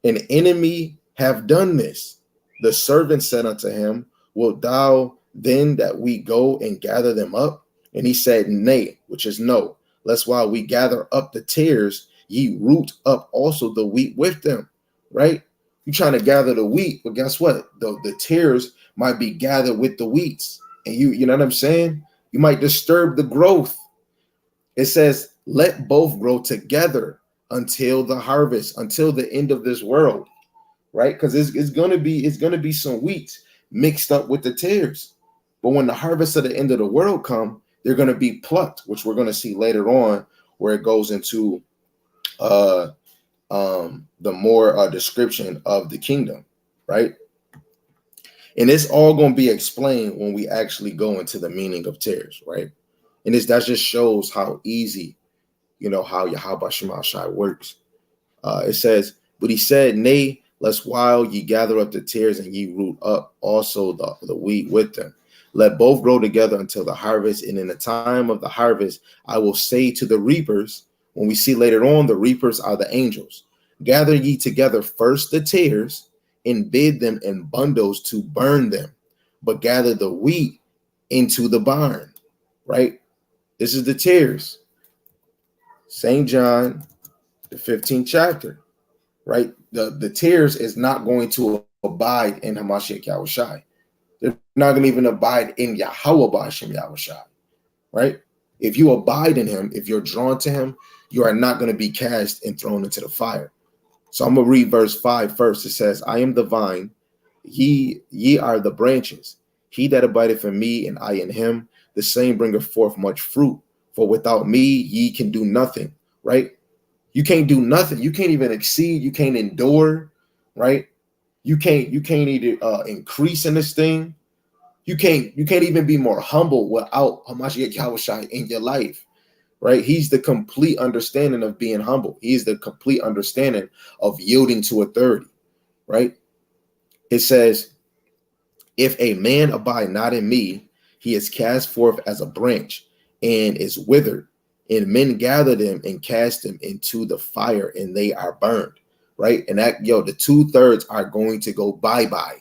An enemy have done this. The servant said unto him, Wilt thou then that we go and gather them up? And he said, Nay, which is no, lest while we gather up the tares, ye root up also the wheat with them. Right? You're trying to gather the wheat, but guess what? The tares might be gathered with the wheats. And you know what I'm saying? You might disturb the growth. It says, let both grow together until the harvest, until the end of this world, right? Because it's gonna be some wheat mixed up with the tares. But when the harvest of the end of the world come, they're gonna be plucked, which we're gonna see later on, where it goes into the more description of the kingdom, right? And it's all gonna be explained when we actually go into the meaning of tares, right? And that just shows how easy, how Yahweh Shema Shai works. It says, but he said, Nay, lest while ye gather up the tares and ye root up also the wheat with them. Let both grow together until the harvest. And in the time of the harvest, I will say to the reapers, when we see later on, the reapers are the angels. Gather ye together first the tares and bid them in bundles to burn them, but gather the wheat into the barn, right? This is the tares. St. John, the 15th chapter, right? The tares is not going to abide in Hamashiach Yahushai. They're not going to even abide in Yahweh B'Hashem Yahushai, right? If you abide in him, if you're drawn to him, you are not going to be cast and thrown into the fire. So I'm going to read verse 5 first. It says, I am the vine, ye are the branches. He that abideth in me and I in him, the same bringeth forth much fruit. For without me, ye can do nothing, right? You can't do nothing. You can't even exceed. You can't endure, right? You can't even increase in this thing. You can't even be more humble without Hamashiach Yahushai in your life, right? He's the complete understanding of being humble. He's the complete understanding of yielding to authority, right? It says, if a man abide not in me, he is cast forth as a branch and is withered, and men gather them and cast them into the fire, and they are burned, right? And that, the 2/3 are going to go bye-bye.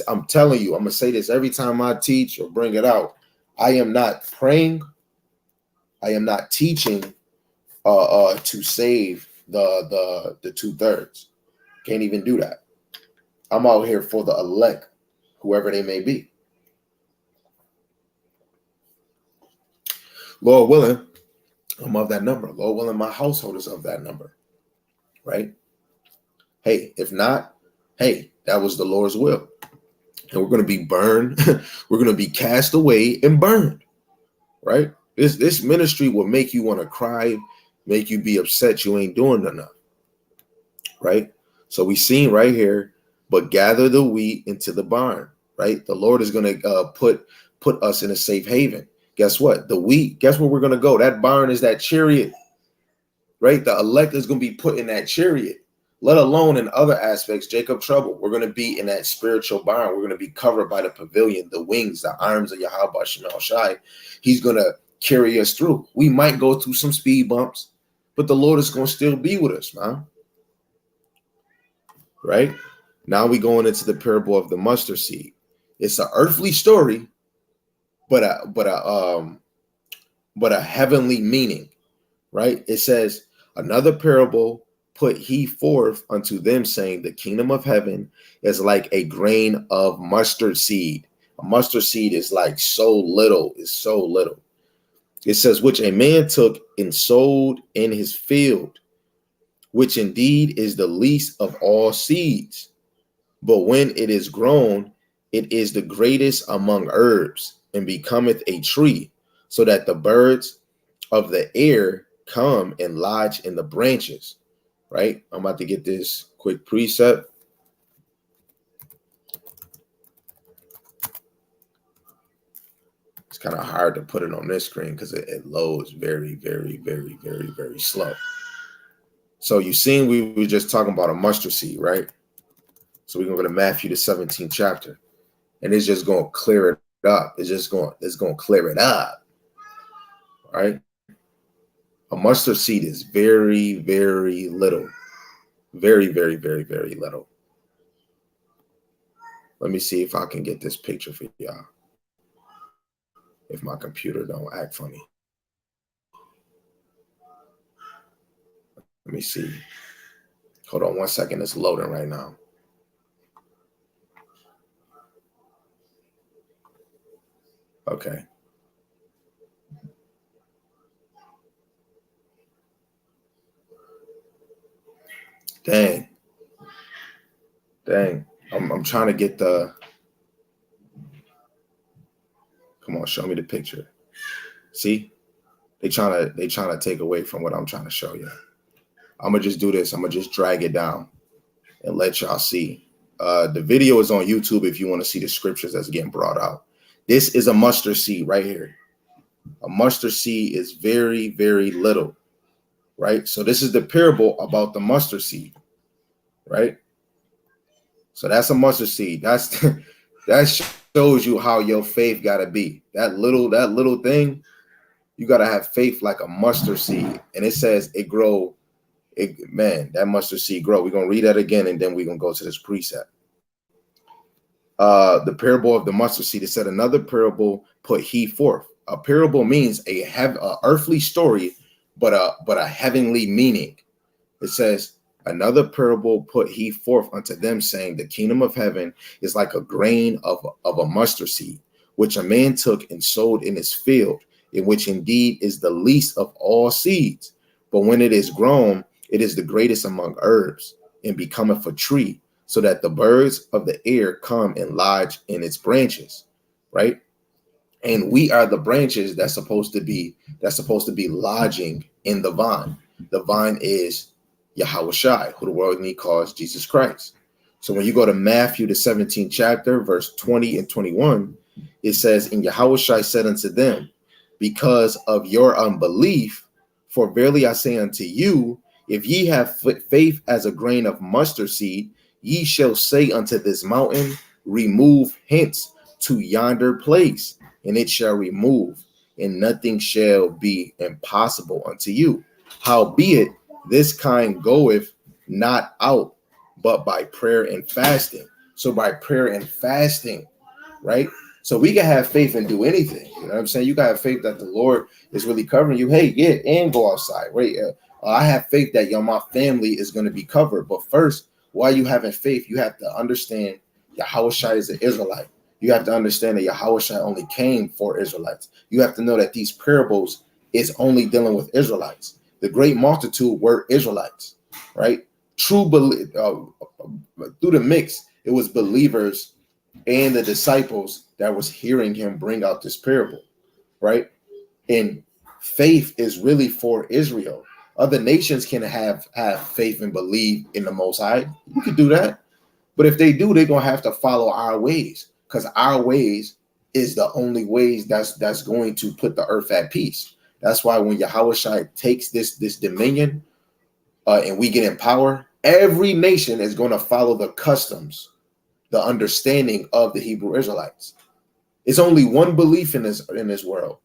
I'm telling you, I'm gonna say this every time I teach or bring it out. I am not praying. I am not teaching to save the 2/3. Can't even do that. I'm out here for the elect, whoever they may be. Lord willing, I'm of that number. Lord willing, my household is of that number, right? Hey, if not, hey, that was the Lord's will. And we're going to be burned. We're going to be cast away and burned, right? This ministry will make you want to cry, make you be upset you ain't doing enough, right? So we seen right here, but gather the wheat into the barn, right? The Lord is going to put us in a safe haven. Guess what? The wheat, guess where we're going to go? That barn is that chariot, right? The elect is going to be put in that chariot, let alone in other aspects. Jacob trouble. We're going to be in that spiritual barn. We're going to be covered by the pavilion, the wings, the arms of Yahweh Shema Shai. He's going to carry us through. We might go through some speed bumps, but the Lord is going to still be with us, man. Right? Now we going into the parable of the mustard seed. It's an earthly story, but a heavenly meaning, right? It says, another parable put he forth unto them, saying, the kingdom of heaven is like a grain of mustard seed. A mustard seed is like so little. It says, which a man took and sowed in his field, which indeed is the least of all seeds. But when it is grown, it is the greatest among herbs, and becometh a tree, so that the birds of the air come and lodge in the branches. Right? I'm about to get this quick precept. It's kind of hard to put it on this screen because it loads very, very, very, very, very slow. So you seen we were just talking about a mustard seed, right? So we're going to go to Matthew, the 17th chapter. And it's just going to clear it up. It's going to clear it up. All right. A mustard seed is very, very little. Very, very, very, very little. Let me see if I can get this picture for y'all. If my computer don't act funny. Let me see. Hold on 1 second. It's loading right now. Okay. Dang. I'm trying to get the. Come on, show me the picture. See? They trying to take away from what I'm trying to show you. I'm gonna just do this. I'm gonna just drag it down and let y'all see. The video is on YouTube if you want to see the scriptures that's getting brought out. This is a mustard seed right here. A mustard seed is very, very little, right? So this is the parable about the mustard seed, right? So that's a mustard seed. That shows you how your faith gotta be. That little thing, you gotta have faith like a mustard seed. And it says it grow. That mustard seed grow. We're gonna read that again, and then we're gonna go to this precept. The parable of the mustard seed. It said another parable put he forth. A parable means a earthly story, but a heavenly meaning. It says another parable put he forth unto them, saying, the kingdom of heaven is like a grain of a mustard seed, which a man took and sowed in his field, in which indeed is the least of all seeds. But when it is grown, it is the greatest among herbs, and becometh a tree, so that the birds of the air come and lodge in its branches, right? And we are the branches that's supposed to be lodging in the vine. The vine is Yahushua, who the world calls Jesus Christ. So when you go to Matthew, the 17th chapter, verse 20 and 21, it says, and Yahushua said unto them, because of your unbelief, for verily I say unto you, if ye have faith as a grain of mustard seed, ye shall say unto this mountain, remove hence to yonder place, and it shall remove, and nothing shall be impossible unto you. Howbeit, this kind goeth not out, but by prayer and fasting. So by prayer and fasting, right? So we can have faith and do anything. You know what I'm saying? You got to have faith that the Lord is really covering you. Hey, get and go outside, right? I have faith that my family is going to be covered. But first, while you having faith, you have to understand Yahushua is an Israelite. You have to understand that Yahushua only came for Israelites. You have to know that these parables is only dealing with Israelites. The great multitude were Israelites, right? True belief through the mix, it was believers and the disciples that was hearing him bring out this parable, right? And faith is really for Israel. Other nations can have faith and believe in the Most High. You can do that. But if they do, they're going to have to follow our ways, because our ways is the only ways that's going to put the earth at peace. That's why when Yahushua takes this dominion and we get in power, every nation is going to follow the customs, the understanding of the Hebrew Israelites. It's only one belief in this world,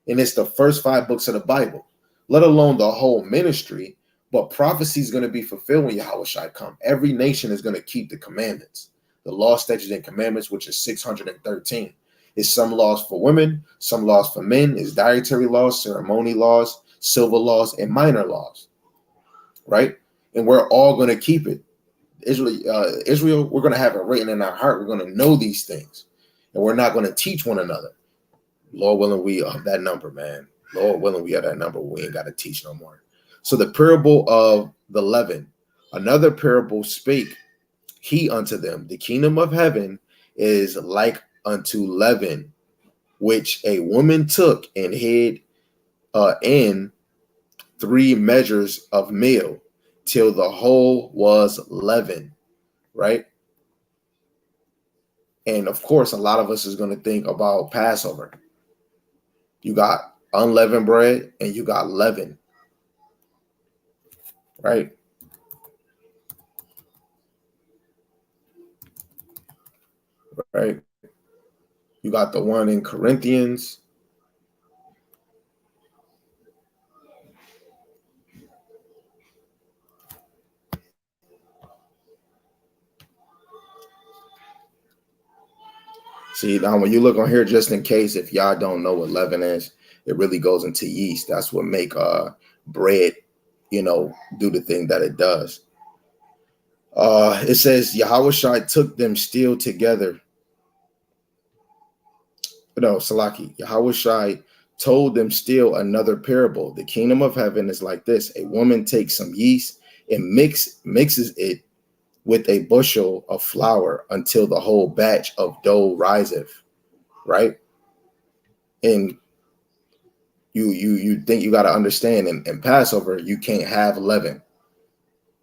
and it's the first 5 books of the Bible, let alone the whole ministry. But prophecy is going to be fulfilled when Yahushua come. Every nation is going to keep the commandments, the law, statutes, and commandments, which is 613. It's some laws for women, some laws for men. It's dietary laws, ceremony laws, civil laws, and minor laws, right? And we're all going to keep it. Israel, we're going to have it written in our heart. We're going to know these things, and we're not going to teach one another. Lord willing, we have that number, man. Lord willing, we have that number. We ain't got to teach no more. So the parable of the leaven, another parable spake he unto them, the kingdom of heaven is like unto leaven, which a woman took and hid in 3 measures of meal, till the whole was leavened, right? And of course, a lot of us is going to think about Passover. You got unleavened bread and you got leaven, right? right? You got the one in Corinthians. See, now when you look on here, just in case, if y'all don't know what leaven is, it really goes into yeast. That's what make bread, do the thing that it does. It says Yahushua took them still together. No, Salaki. Yahushua told them still another parable. The kingdom of heaven is like this: a woman takes some yeast and mixes it with a bushel of flour until the whole batch of dough riseth. Right? And you think you got to understand in Passover, you can't have leaven,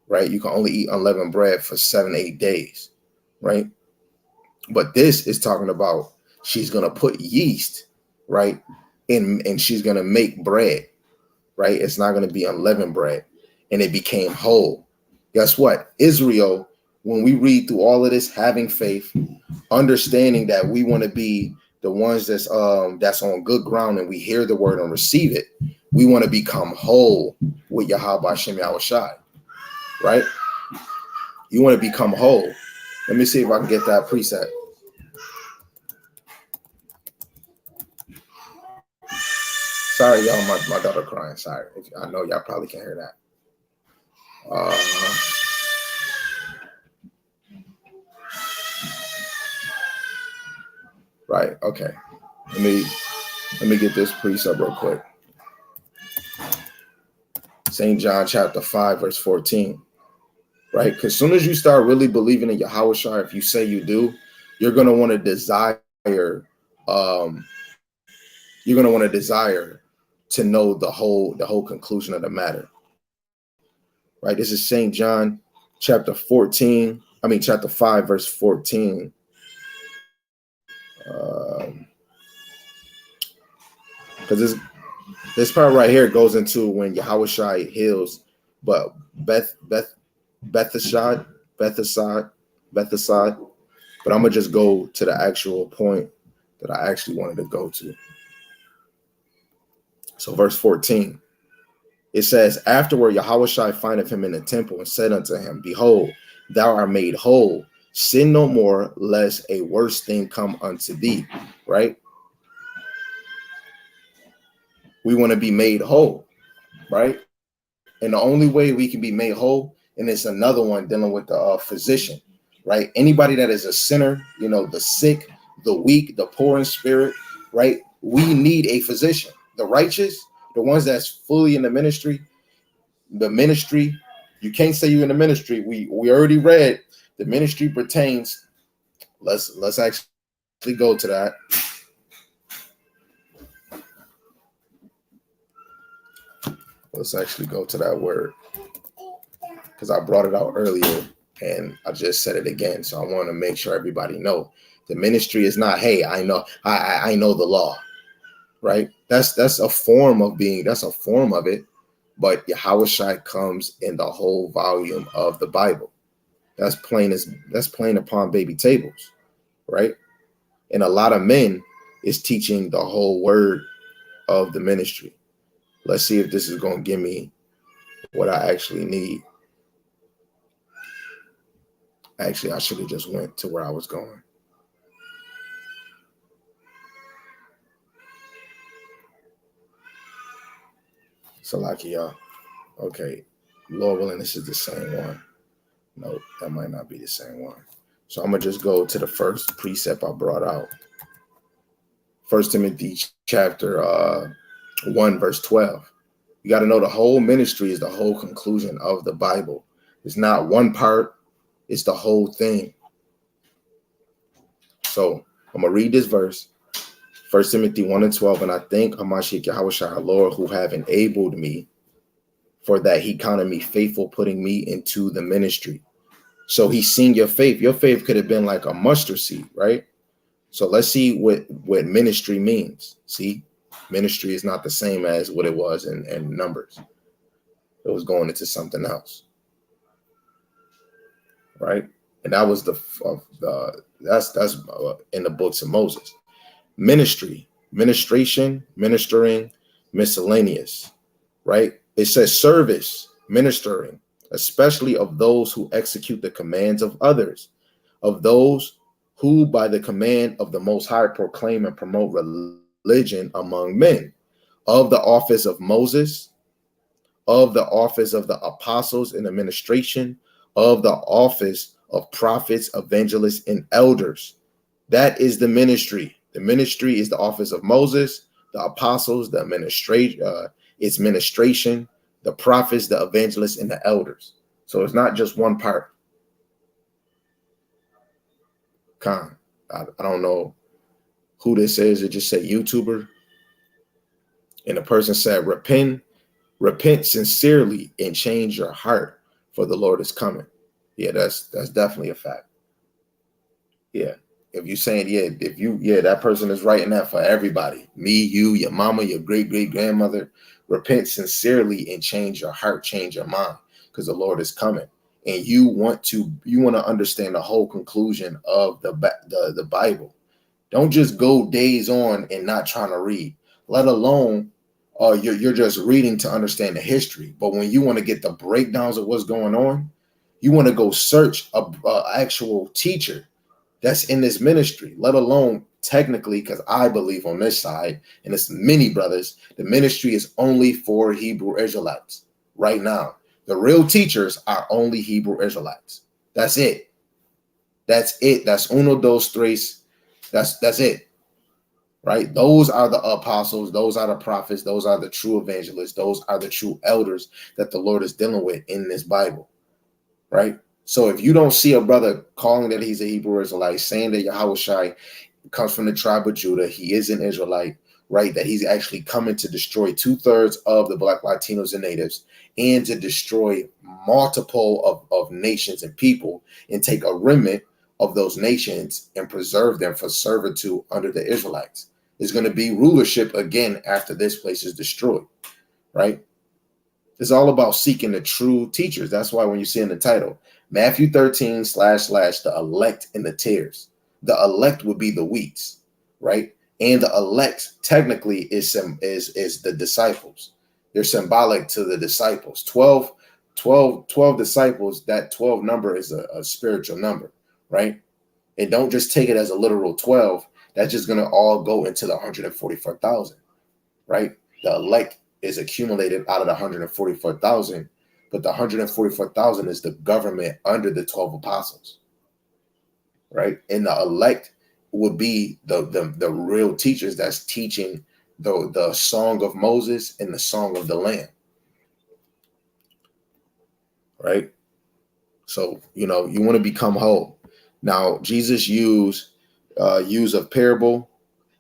right? You can only eat unleavened bread for 7-8 days, right? But this is talking about she's going to put yeast, right? And she's going to make bread, right? It's not going to be unleavened bread. And it became whole. Guess what? Israel, when we read through all of this, having faith, understanding that we want to be the ones that's on good ground and we hear the word and receive it, we want to become whole with Yahweh Hashem Yahushai, right? You want to become whole. Let me see if I can get that preset. Sorry, y'all, my daughter crying. Sorry. I know y'all probably can't hear that. Right, okay. Let me get this precept real quick. St. John chapter 5, verse 14. Right? Because as soon as you start really believing in Yahushua, if you say you do, you're gonna want to desire, to know the whole conclusion of the matter. Right? This is St. John chapter 5, verse 14. Because this part right here goes into when Yahushua heals, but Bethesda. But I'm gonna just go to the actual point that I actually wanted to go to. So verse 14, it says, afterward Yahushua findeth him in the temple and said unto him, behold, thou art made whole. Sin no more, lest a worse thing come unto thee. Right? We want to be made whole, right? And the only way we can be made whole, and it's another one dealing with the physician, right? Anybody that is a sinner, the sick, the weak, the poor in spirit, right? We need a physician. The righteous, the ones that's fully in the ministry, you can't say you're in the ministry. We already read the ministry pertains. Let's actually go to that. Let's actually go to that word, because I brought it out earlier and I just said it again. So I want to make sure everybody know the ministry is not, hey, I know the law, right? That's a form of it. But Yahushua comes in the whole volume of the Bible. That's plain upon baby tables, right? And a lot of men is teaching the whole word of the ministry. Let's see if this is going to give me what I actually need. Actually, I should have just went to where I was going. So like y'all, okay, Lord willing, this is the same one. No, that might not be the same one. So I'm gonna just go to the first precept I brought out. 1 Timothy chapter 1, verse 12. You got to know the whole ministry is the whole conclusion of the Bible. It's not one part, it's the whole thing. So I'm going to read this verse, 1 Timothy 1 and 12. And I thank Hamashiach Yahushua, our Lord, who have enabled me, for that he counted me faithful, putting me into the ministry. So he's seen your faith. Your faith could have been like a mustard seed, right? So let's see what ministry means. See, ministry is not the same as what it was in Numbers. It was going into something else, right? and that was that's in the books of Moses. Ministry, ministration, ministering, miscellaneous, right? It says service, ministering, especially of those who execute the commands of others, of those who by the command of the Most High proclaim and promote religion among men, of the office of Moses, of the office of the apostles in administration, of the office of prophets, evangelists, and elders. That is the ministry. The ministry is the office of Moses, the apostles, the its ministration, the prophets, the evangelists, and the elders. So it's not just one part. Con, I don't know who this is. It just said YouTuber. And the person said, repent sincerely and change your heart, for the Lord is coming. Yeah, that's definitely a fact. Yeah. If you're saying, that person is writing that for everybody. Me, you, your mama, your great-great-grandmother. Repent sincerely and change your heart, change your mind, because the Lord is coming. And you want to understand the whole conclusion of the Bible. Don't just go days on and not trying to read, let alone you're just reading to understand the history. But when you want to get the breakdowns of what's going on, you want to go search a actual teacher that's in this ministry, let alone technically, because I believe on this side, and it's many brothers, the ministry is only for Hebrew Israelites right now. The real teachers are only Hebrew Israelites. That's it. That's it. That's uno, dos, tres. That's it. Right? Those are the apostles. Those are the prophets. Those are the true evangelists. Those are the true elders that the Lord is dealing with in this Bible. Right? So if you don't see a brother calling that he's a Hebrew Israelite, saying that Yahushua comes from the tribe of Judah, he is an Israelite, right? That he's actually coming to destroy 2/3 of the Black Latinos and natives, and to destroy multiple of nations and people, and take a remnant of those nations and preserve them for servitude under the Israelites. There's going to be rulership again after this place is destroyed, right? It's all about seeking the true teachers. That's why when you see in the title, Mathew 13 / the elect and the tares. The elect would be the weeds, right? And the elect technically is the disciples. They're symbolic to the disciples. 12 disciples, that 12 number is a spiritual number, right? And don't just take it as a literal 12. That's just going to all go into the 144,000, right? The elect is accumulated out of the 144,000, but the 144,000 is the government under the 12 apostles, right? And the elect would be the real teachers that's teaching the song of Moses and the song of the Lamb, right? So, you want to become whole. Now, Jesus used a parable.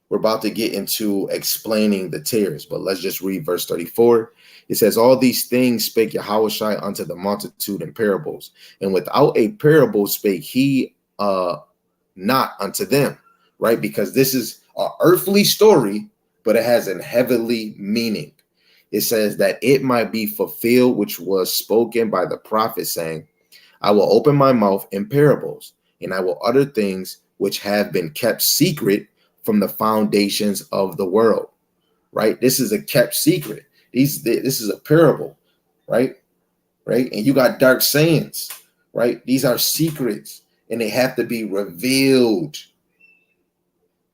We're about to get into explaining the tares, but let's just read verse 34. It says, all these things spake Yahushua unto the multitude in parables, and without a parable spake he not unto them, right? Because this is an earthly story, but it has a heavenly meaning. It says that it might be fulfilled, which was spoken by the prophet, saying, I will open my mouth in parables, and I will utter things which have been kept secret from the foundations of the world, right? This is a kept secret. This is a parable, right? Right? And you got dark sayings, right? These are secrets, and they have to be revealed.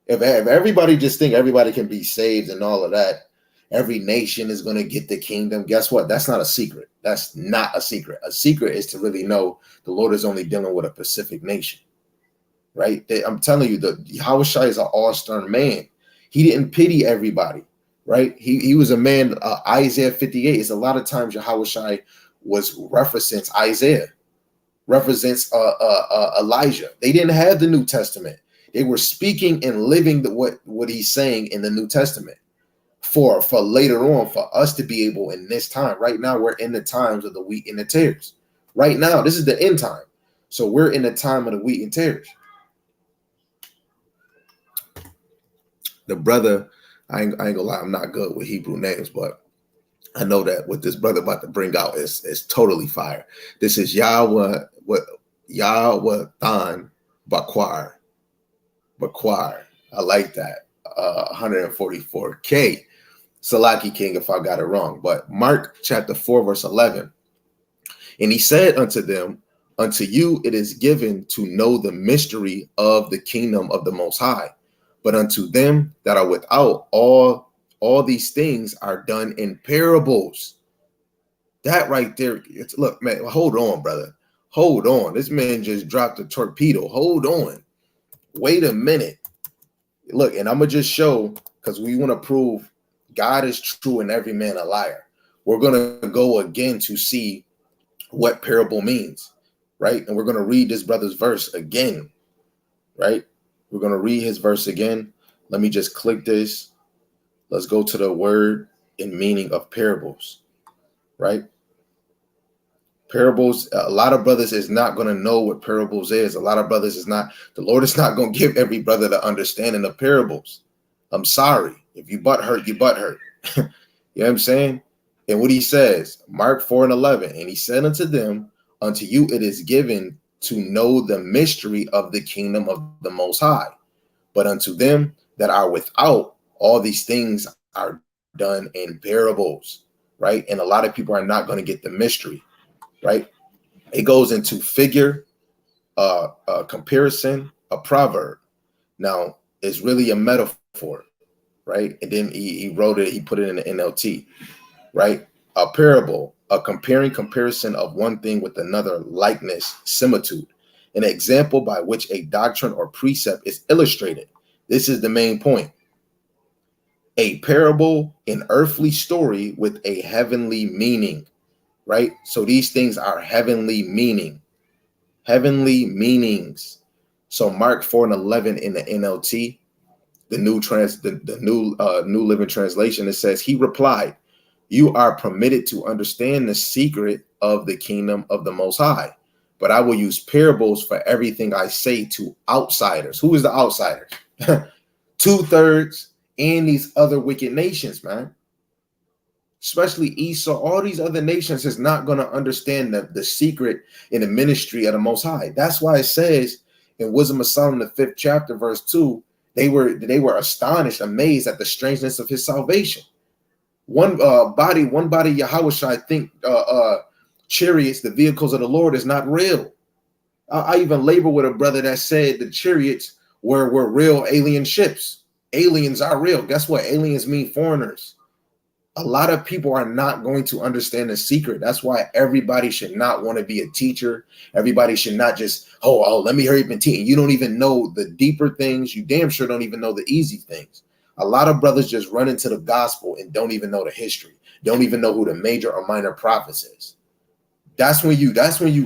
If everybody just think everybody can be saved and all of that, every nation is going to get the kingdom, guess what? That's not a secret. That's not a secret. A secret is to really know the Lord is only dealing with a specific nation. Right? I'm telling you, the Yahushua is an all-stern man. He didn't pity everybody, right? He was a man. Isaiah 58 is a lot of times Yahushua was referencing Isaiah, represents Elijah. They didn't have the New Testament. They were speaking and living what he's saying in the New Testament for later on, for us to be able in this time. Right now, we're in the times of the wheat and the tares. Right now, this is the end time. So we're in the time of the wheat and tares. The brother, I ain't gonna lie, I'm not good with Hebrew names, but I know that what this brother about to bring out is totally fire. This is Yahweh. What Yahwathan Bakwar. Bakwar. I like that. 144K. Salaki King, if I got it wrong. But Mark chapter 4, verse 11. And he said unto them, unto you it is given to know the mystery of the kingdom of the Most High. But unto them that are without, all these things are done in parables. That right there, look, man, hold on, brother. Hold on. This man just dropped a torpedo. Hold on. Wait a minute. Look, and I'm going to just show, because we want to prove God is true and every man a liar. We're going to go again to see what parable means, right? And we're going to read this brother's verse again, right? We're going to read his verse again. Let me just click this. Let's go to the word and meaning of parables, right? Parables, a lot of brothers is not going to know what parables is. A lot of brothers is not, the Lord is not going to give every brother the understanding of parables. I'm sorry. If you butt hurt, you butt hurt. You know what I'm saying? And what he says, Mark 4 and 11, and he said unto them, unto you it is given to know the mystery of the kingdom of the Most High. But unto them that are without, all these things are done in parables, right? And a lot of people are not going to get the mystery. Right? It goes into figure, a comparison, a proverb. Now, it's really a metaphor, right? And then he wrote it, he put it in the NLT, right? A parable, a comparing comparison of one thing with another, likeness, similitude, an example by which a doctrine or precept is illustrated. This is the main point. A parable, an earthly story with a heavenly meaning. Right? So these things are heavenly meanings. So Mark 4 and 11 in the NLT, the New Living Translation, it says, he replied, you are permitted to understand the secret of the kingdom of the Most High, but I will use parables for everything I say to outsiders. Who is the outsiders? 2/3 and these other wicked nations, man. Especially Esau, all these other nations is not going to understand the secret in the ministry of the Most High. That's why it says in Wisdom of Solomon, the 5th chapter, verse 2, they were astonished, amazed at the strangeness of his salvation. One body Yahushua, I think chariots, the vehicles of the Lord, is not real. I even labor with a brother that said the chariots were real alien ships. Aliens are real. Guess what? Aliens mean foreigners. A lot of people are not going to understand the secret. That's why everybody should not want to be a teacher. Everybody should not just, let me hurry up and teach. You don't even know the deeper things. You damn sure don't even know the easy things. A lot of brothers just run into the gospel and don't even know the history. Don't even know who the major or minor prophets is. That's when you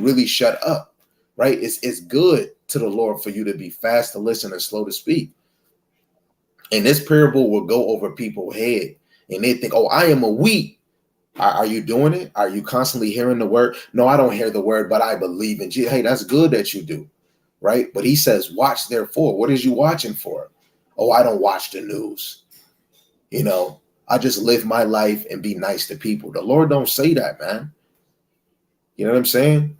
really shut up, right? It's good to the Lord for you to be fast to listen and slow to speak. And this parable will go over people's head. And they think, I am a wheat. Are you doing it? Are you constantly hearing the word? No, I don't hear the word, but I believe in Jesus. Hey, that's good that you do, right? But he says, watch therefore. What is you watching for? I don't watch the news. I just live my life and be nice to people. The Lord don't say that, man. You know what I'm saying?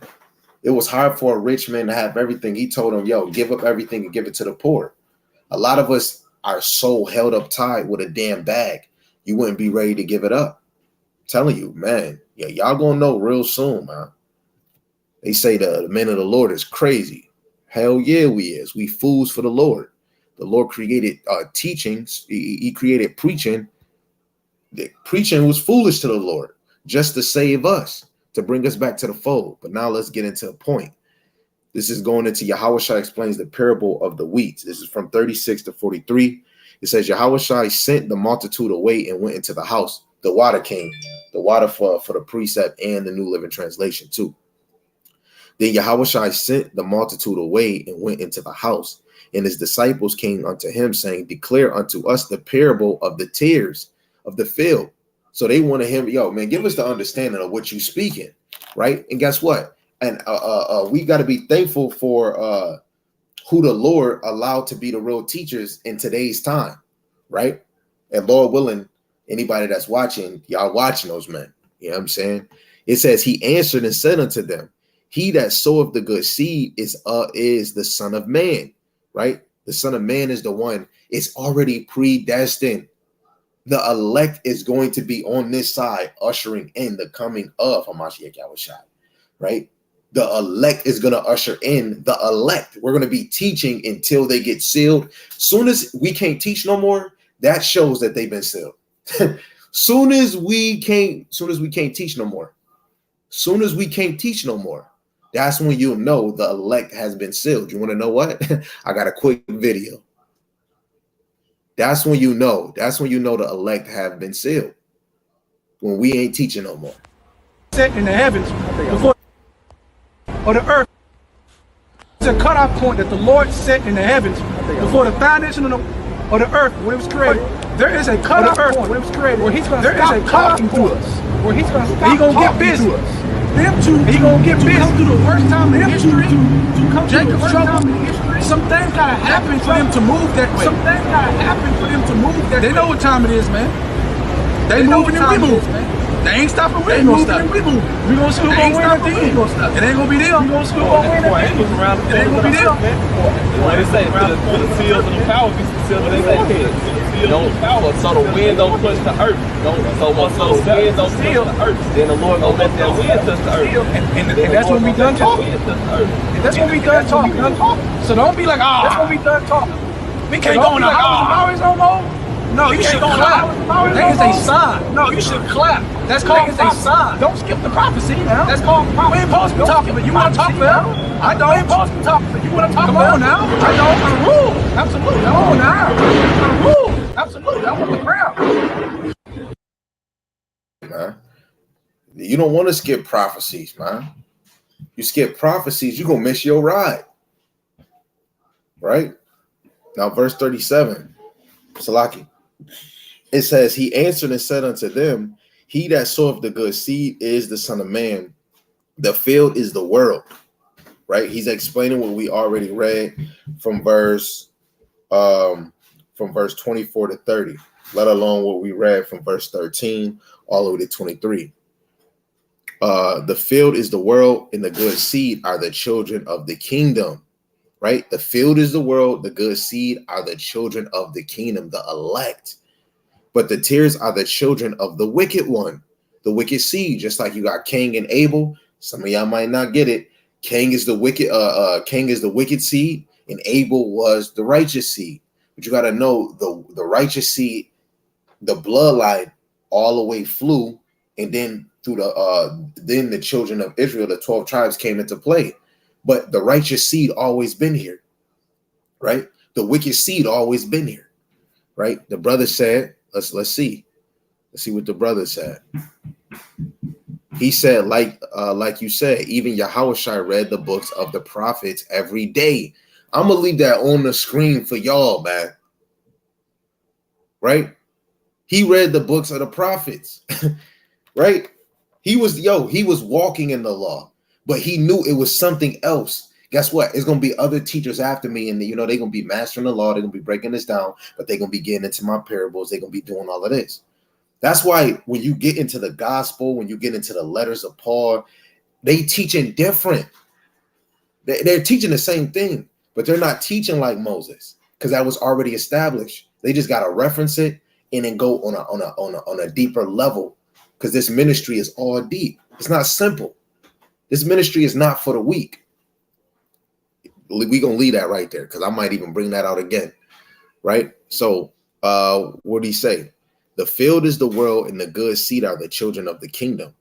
It was hard for a rich man to have everything. He told him, give up everything and give it to the poor. A lot of us are so held up tight with a damn bag. You wouldn't be ready to give it up. I'm telling you, man. Yeah, y'all gonna know real soon, man. They say the men of the Lord is crazy. Hell yeah, we is. We fools for the Lord. The Lord created teachings. He created preaching. The preaching was foolish to the Lord just to save us, to bring us back to the fold. But now let's get into a point. This is going into Yahushua explains the parable of the wheat. This is from 36 to 43. It says, Yahushua sent the multitude away and went into the house. The water came, the water for the precept and the New Living Translation too. Then Yahushua sent the multitude away and went into the house. And his disciples came unto him, saying, declare unto us the parable of the tares of the field. So they wanted him, man, give us the understanding of what you're speaking, right? And guess what? And we got to be thankful for who the Lord allowed to be the real teachers in today's time, right? And Lord willing, anybody that's watching, y'all watching those men. You know what I'm saying? It says, he answered and said unto them, He that soweth the good seed is the Son of Man, right? The Son of Man is the one. It's already predestined. The elect is going to be on this side, ushering in the coming of Hamashiach Yahushua, right? The elect is going to usher in the elect. We're going to be teaching until they get sealed. Soon as we can't teach no more, that shows that they've been sealed. Soon as we can't teach no more. Soon as we can't teach no more. That's when you'll know the elect has been sealed. You want to know what? I got a quick video. That's when you know. That's when you know the elect have been sealed. When we ain't teaching no more. Set in the heavens before or the earth. It's a cutoff point that the Lord set in the heavens before the foundation of the earth when it was created. There is a cutoff point when it was created. Where he's going to stop talking to us. Where he's going to stop talking to us. He gonna get busy to the worst time in history. Jacob's trouble. Some things gotta happen for them to move that way. Some things gotta happen for them to move that way. They know what time it is, man. They moving and we moving, man. They ain't stopping. We ain't gonna stop. We moving. We gonna see who gonna win at the end. It ain't gonna be them. We gonna see who gonna win at the end. It ain't gonna be them. What they say, for the seals and the power gets the seal of their forehead. Don't power, so the wind don't touch the earth. So the wind don't touch the earth. Then the Lord gonna let that wind touch the earth. And that's when we done talking. And that's when we done talking. So don't be like, that's when we done talking. We can't go in the hours no more. No, you should clap. That is a sign. No, you should clap. That's called a sign. Don't skip the prophecy now. That's called prophecy. We ain't supposed to be talking, but you want to talk now? I don't. We ain't supposed to be talking, but you want to talk. Come on now. I don't. I'm rule. Absolutely. Come on now. I'm rule. Absolutely. I want the crown. Man, you don't want to skip prophecies, man. You skip prophecies, you're gonna miss your ride. Right? Now, verse 37, Salaki. It says, he answered and said unto them, he that soweth the good seed is the Son of Man. The field is the world. Right? He's explaining what we already read from verse 24 to 30, let alone what we read from verse 13 all the way to 23. The field is the world, and the good seed are the children of the kingdom. Right? The field is the world, the good seed are the children of the kingdom, the elect. But the tares are the children of the wicked one, the wicked seed. Just like you got Cain and Abel. Some of y'all might not get it. Cain is the wicked seed, and Abel was the righteous seed. But you got to know the righteous seed, the bloodline all the way flew, and then through the children of Israel, the 12 tribes came into play. But the righteous seed always been here, right? The wicked seed always been here, right? The brother said, let's see what the brother said. He said, like you said, even Yahushua read the books of the prophets every day. I'm gonna leave that on the screen for y'all, man. Right? He read the books of the prophets, right? He was walking in the law, but he knew it was something else. Guess what? It's going to be other teachers after me, and they're going to be mastering the law. They're going to be breaking this down, but they're going to be getting into my parables. They're going to be doing all of this. That's why when you get into the gospel, when you get into the letters of Paul, they teaching different. They're teaching the same thing, but they're not teaching like Moses, because that was already established. They just got to reference it and then go on a deeper level, because this ministry is all deep. It's not simple. This ministry is not for the weak. We're going to leave that right there, because I might even bring that out again, right? So what did he say? The field is the world, and the good seed are the children of the kingdom,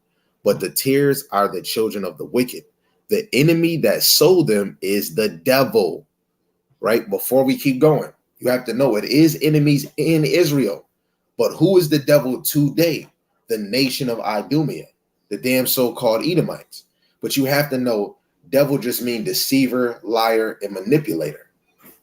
but the tares are the children of the wicked. The enemy that sowed them is the devil, right? Before we keep going, you have to know it is enemies in Israel, but who is the devil today? The nation of Idumea, the damn so-called Edomites. But you have to know, devil just means deceiver, liar, and manipulator.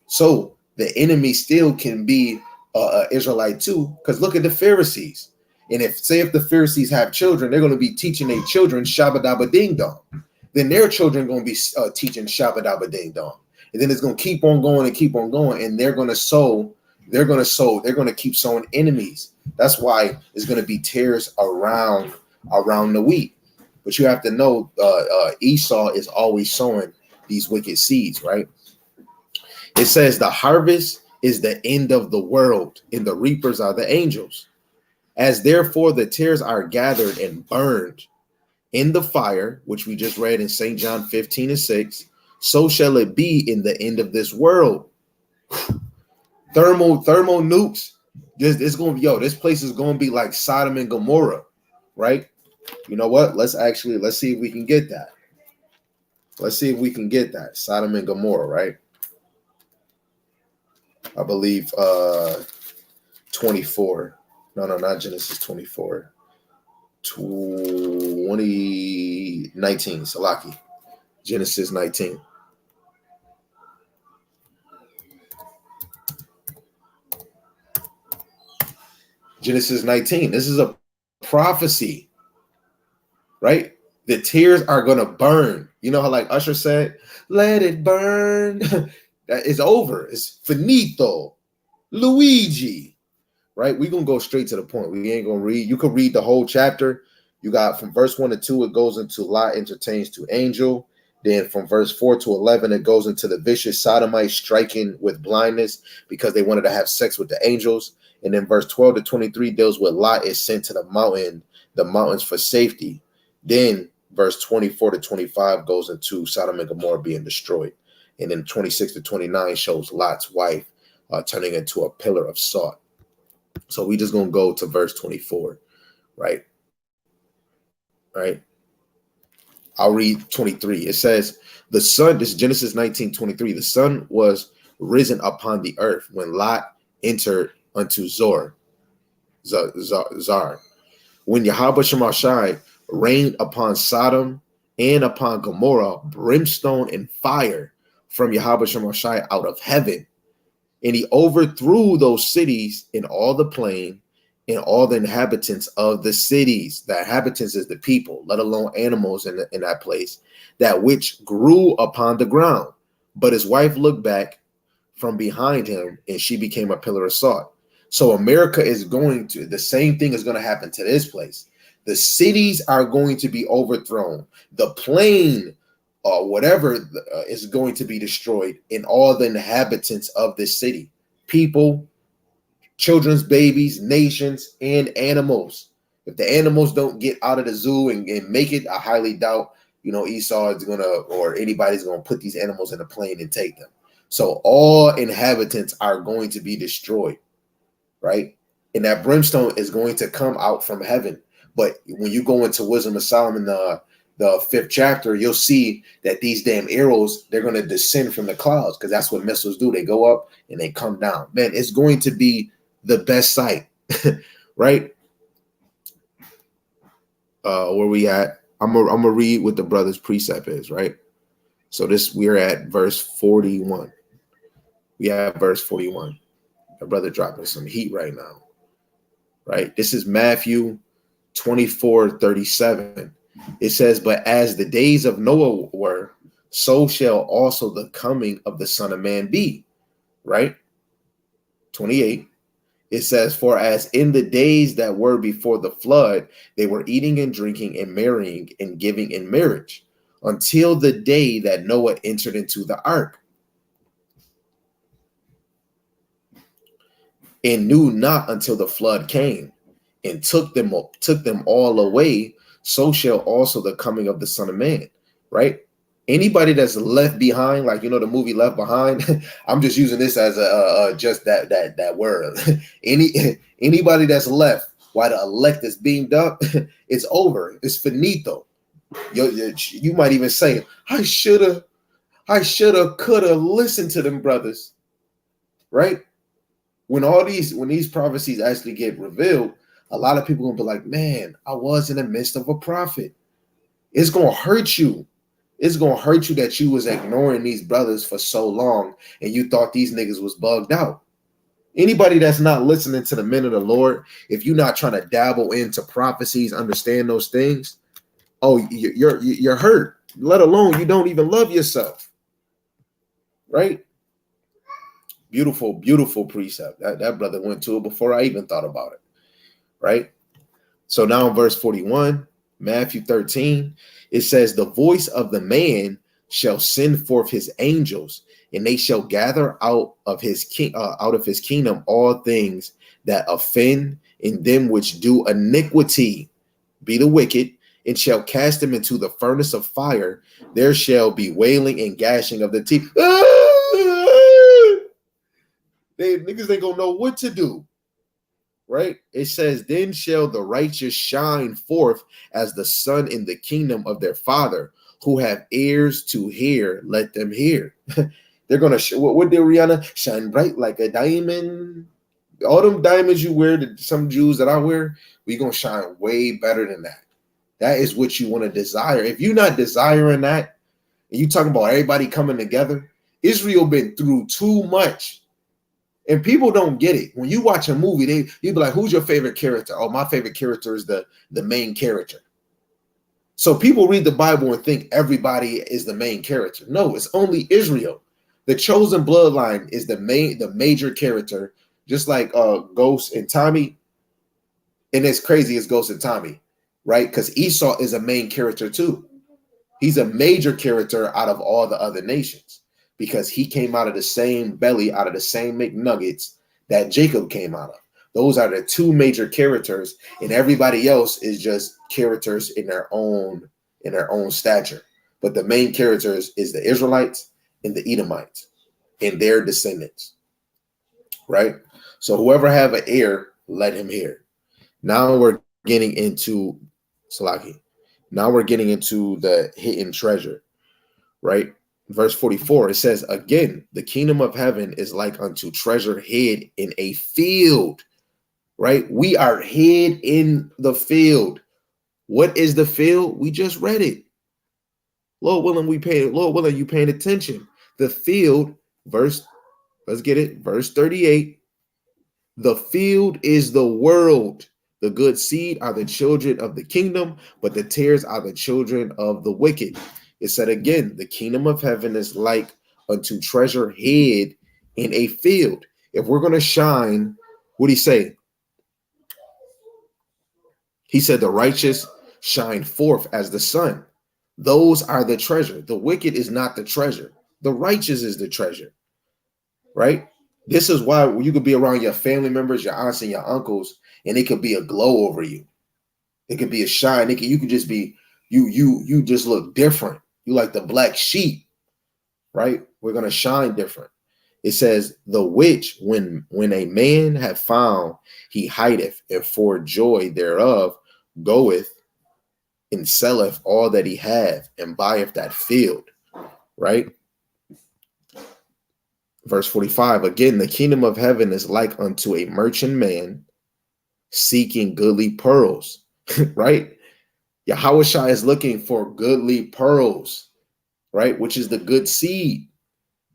So the enemy still can be an Israelite too, because look at the Pharisees. And if the Pharisees have children, they're going to be teaching their children Shabbat Dabba Ding Dong. Then their children are going to be teaching Shabbat Dabba Ding Dong. And then it's going to keep on going and keep on going. And they're going to keep sowing enemies. That's why it's going to be tares around the wheat. But you have to know Esau is always sowing these wicked seeds, right? It says the harvest is the end of the world, and the reapers are the angels. As therefore the tares are gathered and burned in the fire, which we just read in St. John 15:6, so shall it be in the end of this world. Thermal nukes. It's going to be, this place is going to be like Sodom and Gomorrah, right? You know what? Let's see if we can get that. Let's see if we can get that. Sodom and Gomorrah, right? I believe 24. No, not Genesis 24. 19. Salaki. Genesis 19. Genesis 19. This is a prophecy, right? The tears are going to burn. You know how like Usher said, let it burn. That is over. It's finito. Luigi, right? We're going to go straight to the point. We ain't going to read. You could read the whole chapter. You got from verse 1 to 2, it goes into Lot entertains to angel. Then from verse 4 to 11, it goes into the vicious Sodomites striking with blindness because they wanted to have sex with the angels. And then verse 12 to 23 deals with Lot is sent to the mountains for safety. Then verse 24 to 25 goes into Sodom and Gomorrah being destroyed. And then 26 to 29 shows Lot's wife turning into a pillar of salt. So we just going to go to verse 24, right? Right. I'll read 23. It says, the sun, this is Genesis 19:23. The sun was risen upon the earth when Lot entered unto Zar. When Yahweh Shemashai rained upon Sodom and upon Gomorrah, brimstone and fire from Yahweh Shemashai out of heaven. And he overthrew those cities in all the plain and all the inhabitants of the cities. The inhabitants is the people, let alone animals in that place, that which grew upon the ground. But his wife looked back from behind him, and she became a pillar of salt. So America is going to, the same thing is going to happen to this place. The cities are going to be overthrown. The plain or whatever is going to be destroyed, in all the inhabitants of this city. People, children's babies, nations, and animals. If the animals don't get out of the zoo and make it, I highly doubt, Esau is going to, or anybody's going to put these animals in a plane and take them. So all inhabitants are going to be destroyed, right? And that brimstone is going to come out from heaven. But when you go into Wisdom of Solomon, the 5th chapter, you'll see that these damn arrows, they're going to descend from the clouds, because that's what missiles do. They go up and they come down. Man, it's going to be the best sight, right? Where we at? I'm gonna read what the brother's precept is, right? So we're at verse 41. We have verse 41. The brother dropping some heat right now, right? This is Mathew 24:37. It says, but as the days of Noah were, so shall also the coming of the Son of Man be, right? 28. It says, for as in the days that were before the flood, they were eating and drinking and marrying and giving in marriage until the day that Noah entered into the ark and knew not until the flood came and took them all away. So shall also the coming of the Son of Man, right? Anybody that's left behind, like, the movie Left Behind, I'm just using this as just that word. Anybody that's left while the elect is beamed up, it's over. It's finito. You might even say, I shoulda, coulda listened to them brothers, right? When these prophecies actually get revealed, a lot of people gonna be like, man, I was in the midst of a prophet. It's gonna hurt you. It's going to hurt you that you was ignoring these brothers for so long and you thought these niggas was bugged out. Anybody that's not listening to the men of the Lord, if you're not trying to dabble into prophecies, understand those things, you're hurt, let alone you don't even love yourself, right? Beautiful, beautiful precept. That brother went to it before I even thought about it, right? So now in verse 41, Matthew 13, it says, the voice of the man shall send forth his angels, and they shall gather out of his kingdom all things that offend, and them which do iniquity, be the wicked, and shall cast them into the furnace of fire. There shall be wailing and gashing of the teeth. Niggas ain't gonna know what to do. Right? It says, then shall the righteous shine forth as the sun in the kingdom of their Father. Who have ears to hear, let them hear. They're gonna what did Rihanna shine bright like a diamond? All them diamonds you wear, some Jews that I wear, we gonna shine way better than that. That is what you want to desire. If you're not desiring that, and you talking about everybody coming together, Israel been through too much. And people don't get it. When you watch a movie, you be like, who's your favorite character? Oh, my favorite character is the main character. So people read the Bible and think everybody is the main character. No, it's only Israel. The chosen bloodline is the major character, just like Ghost and Tommy. And it's crazy as Ghost and Tommy, right? Because Esau is a main character too. He's a major character out of all the other nations, because he came out of the same belly, out of the same McNuggets that Jacob came out of. Those are the two major characters, and everybody else is just characters in their own stature. But the main characters is the Israelites and the Edomites and their descendants, right? So whoever have an ear, let him hear. Now we're getting into Salaki. Now we're getting into the hidden treasure, right? Verse 44, it says, again, the kingdom of heaven is like unto treasure hid in a field, right? We are hid in the field. What is the field? We just read it. Lord willing, you paying attention. The field, let's get it, verse 38. The field is the world. The good seed are the children of the kingdom, but the tares are the children of the wicked. It said again, the kingdom of heaven is like unto treasure hid in a field. If we're going to shine, what did he say? He said the righteous shine forth as the sun. Those are the treasure. The wicked is not the treasure. The righteous is the treasure, right? This is why you could be around your family members, your aunts and your uncles, and it could be a glow over you. It could be a shine. You could just be, you just look different. You like the black sheep, right? We're going to shine different. It says, the which, when a man hath found, he hideth, and for joy thereof goeth and selleth all that he hath, and buyeth that field, right? Verse 45, again, the kingdom of heaven is like unto a merchant man seeking goodly pearls, right? Yahushua is looking for goodly pearls, right? Which is the good seed,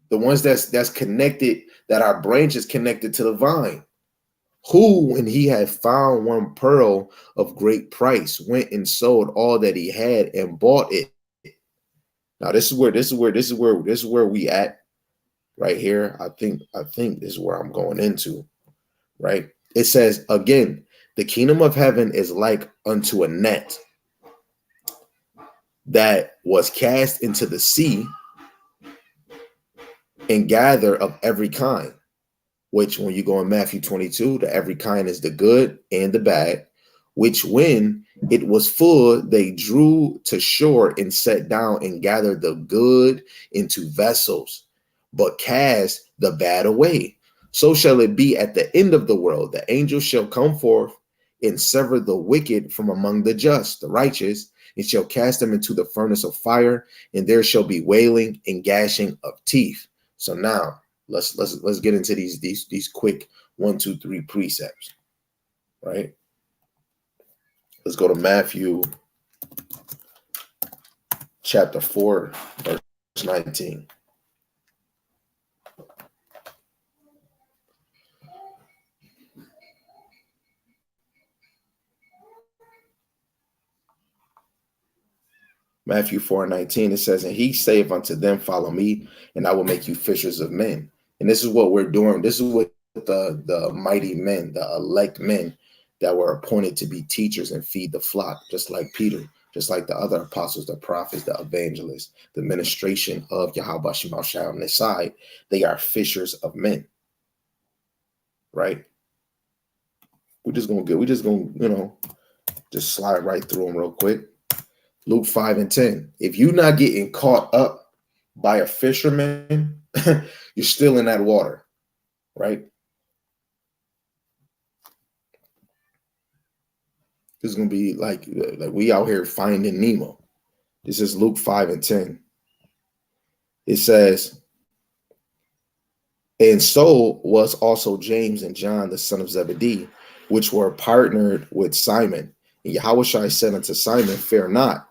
the ones that's connected, that our branch is connected to the vine. Who, when he had found one pearl of great price, went and sold all that he had and bought it. Now this is where we at right here. I think this is where I'm going into, right? It says again, the kingdom of heaven is like unto a net that was cast into the sea and gather of every kind, which when you go in Matthew 22, the every kind is the good and the bad, which when it was full, they drew to shore and sat down and gathered the good into vessels, but cast the bad away. So shall it be at the end of the world. The angels shall come forth and sever the wicked from among the just, the righteous, and shall cast them into the furnace of fire, and there shall be wailing and gashing of teeth. So now let's get into these quick 1, 2, 3 precepts, right? Let's go to Matthew chapter 4, verse 19. Matthew 4:19, it says, and he saith unto them, follow me, and I will make you fishers of men. And this is what we're doing. This is what the mighty men, the elect men, that were appointed to be teachers and feed the flock, just like Peter, just like the other apostles, the prophets, the evangelists, the ministration of Yahweh Shema Shai on this side. They are fishers of men, right? We're just gonna just slide right through them real quick. Luke 5:10. If you're not getting caught up by a fisherman, you're still in that water, right? This is gonna be like we out here finding Nemo. This is Luke 5:10. It says, and so was also James and John, the son of Zebedee, which were partnered with Simon. And Yahushua said unto Simon, fear not,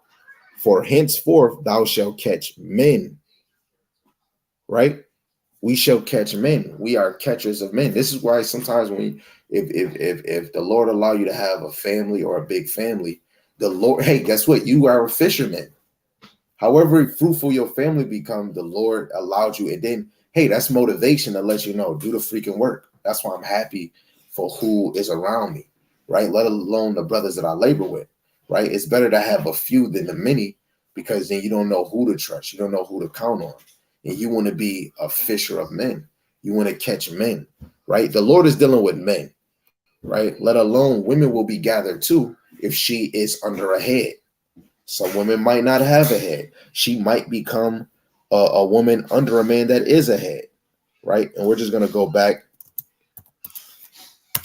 for henceforth thou shalt catch men. Right? We shall catch men. We are catchers of men. This is why sometimes if the Lord allow you to have a family or a big family, the Lord, hey, guess what? You are a fisherman. However fruitful your family become, the Lord allowed you. And then, hey, that's motivation to let you know, do the freaking work. That's why I'm happy for who is around me, right? Let alone the brothers that I labor with, right? It's better to have a few than the many, because then you don't know who to trust. You don't know who to count on. And you want to be a fisher of men. You want to catch men, right? The Lord is dealing with men, right? Let alone women will be gathered too if she is under a head. Some women might not have a head. She might become a woman under a man that is a head, right? And we're just going to go back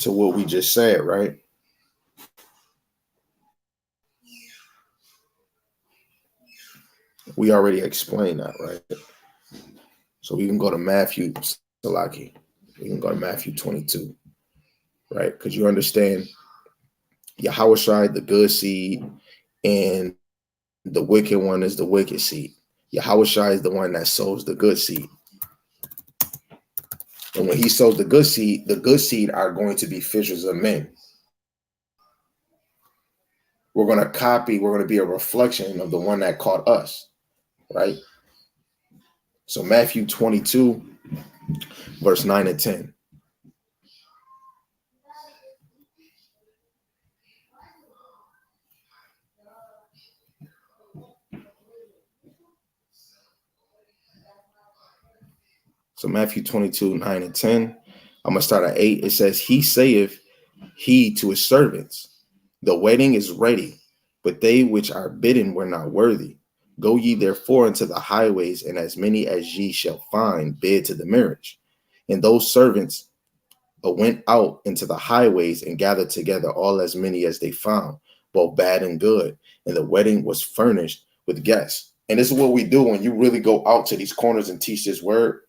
to what we just said, right? We already explained that, right? So we can go to Matthew, Salaki. We can go to Matthew 22, right? Because you understand Yahushua, the good seed, and the wicked one is the wicked seed. Yahushua is the one that sows the good seed. And when he sows the good seed are going to be fishers of men. We're going to be a reflection of the one that caught us, right? So Matthew 22, verse 9 and 10. So Matthew 22, 9 and 10. I'm going to start at 8. It says, he saith he to his servants, the wedding is ready, but they which are bidden were not worthy. Go ye therefore into the highways, and as many as ye shall find, bid to the marriage. And those servants went out into the highways and gathered together all as many as they found, both bad and good. And the wedding was furnished with guests. And this is what we do when you really go out to these corners and teach this word.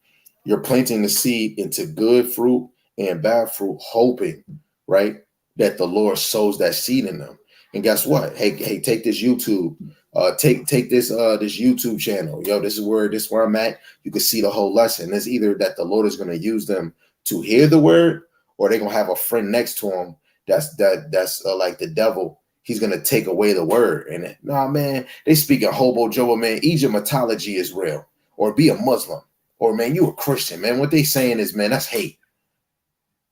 You're planting the seed into good fruit and bad fruit, hoping, right, that the Lord sows that seed in them. And guess what? Hey, take this YouTube. Take this this YouTube channel. Yo, this is where I'm at. You can see the whole lesson. It's either that the Lord is going to use them to hear the word, or they're gonna have a friend next to them that's like the devil. He's gonna take away the word. And nah, man, they speaking hobo Joe, man. Egyptology is real, or be a Muslim, or man, you a Christian, man. What they saying is, man, that's hate.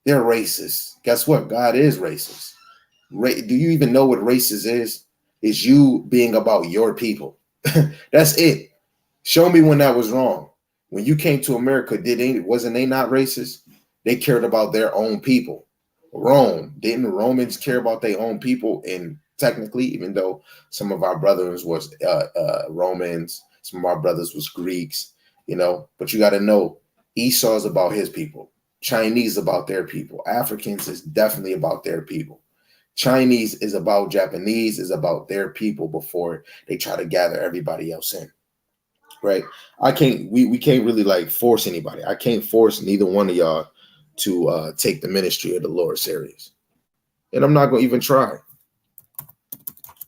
They're racist. Guess what? God is racist. Do you even know what racist is? Is you being about your people. That's it. Show me when that was wrong. When you came to America, wasn't they not racist? They cared about their own people. Rome, didn't Romans care about their own people? And technically, even though some of our brothers was Romans, some of our brothers was Greeks, but you got to know Esau is about his people. Chinese about their people. Africans is definitely about their people. Chinese is about Japanese, is about their people before they try to gather everybody else in. Right? We can't really like force anybody. I can't force neither one of y'all to take the ministry of the Lord serious. And I'm not going to even try.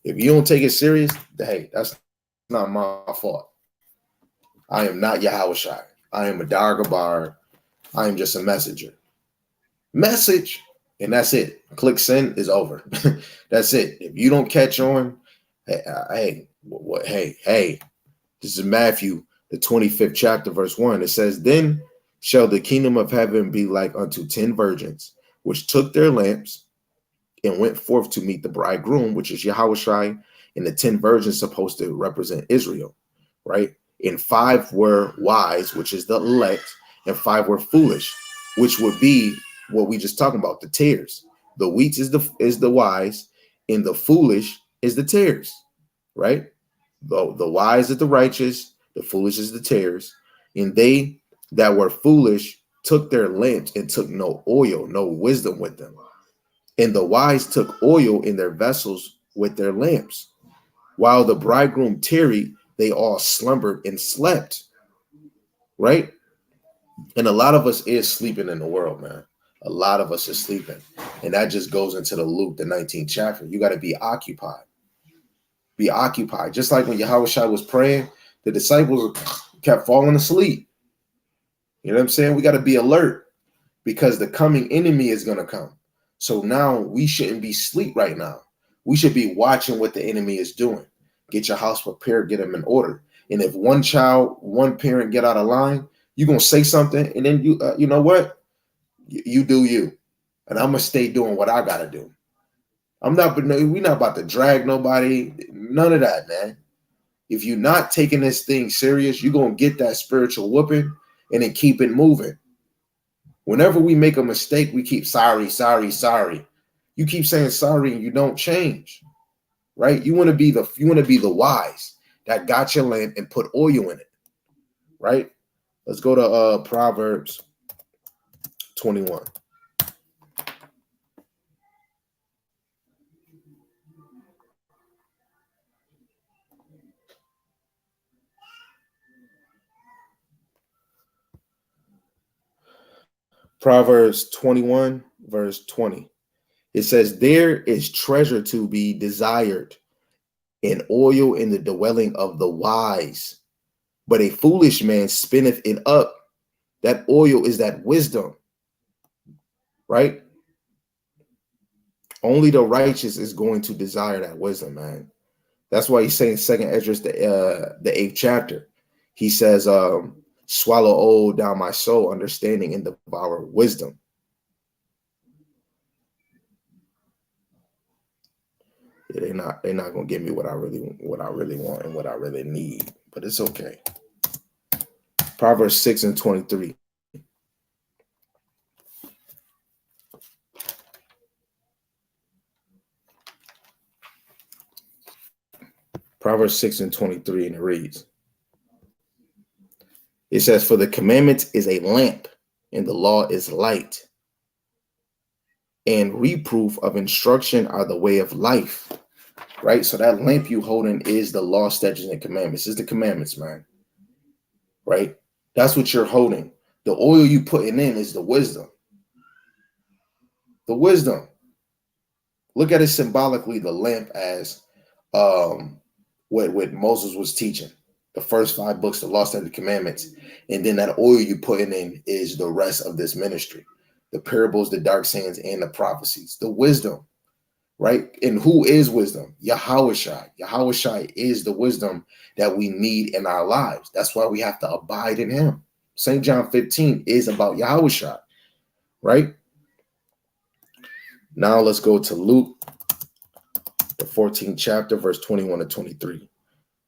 If you don't take it serious, hey, that's not my fault. I am not Yahushua. I am a Dargabar. I am just a messenger. Message. And that's it. Click send is over. That's it. If you don't catch on, hey, this is Matthew, the 25th chapter, verse 1. It says, then shall the kingdom of heaven be like unto 10 virgins, which took their lamps and went forth to meet the bridegroom, which is Yahushua, and the 10 virgins supposed to represent Israel, right? And 5 were wise, which is the elect, and 5 were foolish, which would be what we just talking about, the tares. The wheat is the wise, and the foolish is the tares, right? The wise is the righteous, the foolish is the tares, and they that were foolish took their lamps and took no oil, no wisdom with them. And the wise took oil in their vessels with their lamps. While the bridegroom tarried, they all slumbered and slept, right? And a lot of us is sleeping in the world, man. A lot of us is sleeping. And that just goes into the Luke, the 19th chapter. You got to be occupied. Be occupied. Just like when Yahushua was praying, the disciples kept falling asleep. You know what I'm saying? We got to be alert because the coming enemy is going to come. So now we shouldn't be asleep right now. We should be watching what the enemy is doing. Get your house prepared, get them in order. And if one child, one parent get out of line, you're going to say something. And then you know what? You do you. And I'm going to stay doing what I got to do. We're not about to drag nobody. None of that, man. If you're not taking this thing serious, you're going to get that spiritual whooping and then keep it moving. Whenever we make a mistake, we keep sorry. You keep saying sorry and you don't change, right? You want to be the wise that got your lamp and put oil in it, right? Let's go to Proverbs 21. Proverbs 21, verse 20. It says, there is treasure to be desired and oil in the dwelling of the wise, but a foolish man spinneth it up. That oil is that wisdom, right? Only the righteous is going to desire that wisdom, man. That's why he's saying Second Esdras, the 8th chapter. He says, swallow all down my soul, understanding and devour wisdom. Yeah, they're not gonna give me what I really want and what I really need, but it's okay. Proverbs 6 and 23. Proverbs 6 and 23, and it reads, it says, for the commandment is a lamp, and the law is light, and reproof of instruction are the way of life, right? So that lamp you holding is the law, statutes, and commandments. It's the commandments, man, right? That's what you're holding. The oil you putting in is the wisdom. The wisdom. Look at it symbolically, the lamp as what Moses was teaching. The first 5 books, the law, statutes, commandments. And then that oil you putting in is the rest of this ministry. The parables, the dark sayings, and the prophecies. The wisdom, right? And who is wisdom? Yahushua. Yahushua is the wisdom that we need in our lives. That's why we have to abide in him. St. John 15 is about Yahushua, right? Now let's go to Luke, the 14th chapter, verse 21 to 23.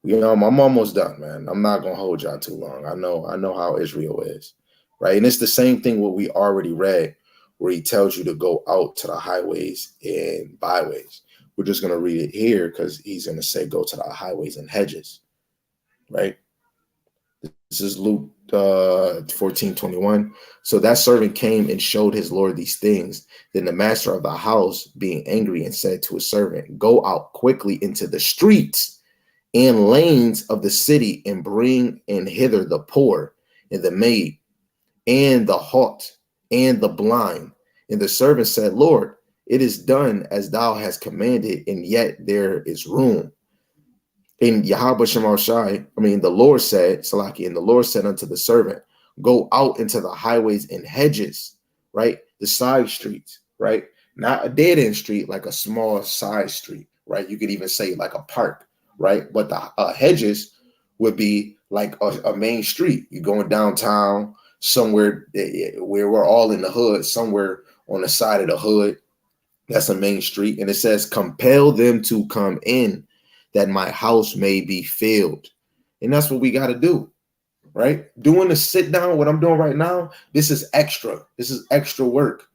I'm almost done, man. I'm not gonna hold y'all too long. I know how Israel is, right? And it's the same thing what we already read, where he tells you to go out to the highways and byways. We're just gonna read it here because he's gonna say go to the highways and hedges, right? This is Luke 14:21. So that servant came and showed his Lord these things. Then the master of the house, being angry, and said to his servant, go out quickly into the streets and lanes of the city, and bring in hither the poor and the maid and the halt and the blind. And the servant said, Lord, it is done as thou hast commanded, and yet there is room. And the Lord said, Salaki, and the Lord said unto the servant, go out into the highways and hedges, right? The side streets, right? Not a dead end street, like a small side street, right? You could even say like a park, right? But the hedges would be like a main street. You're going downtown somewhere where we're all in the hood, somewhere on the side of the hood, That's a main street. And it says, compel them to come in that my house may be filled. And that's what we got to do, right? Doing the sit down, what I'm doing right now, this is extra. This is extra work.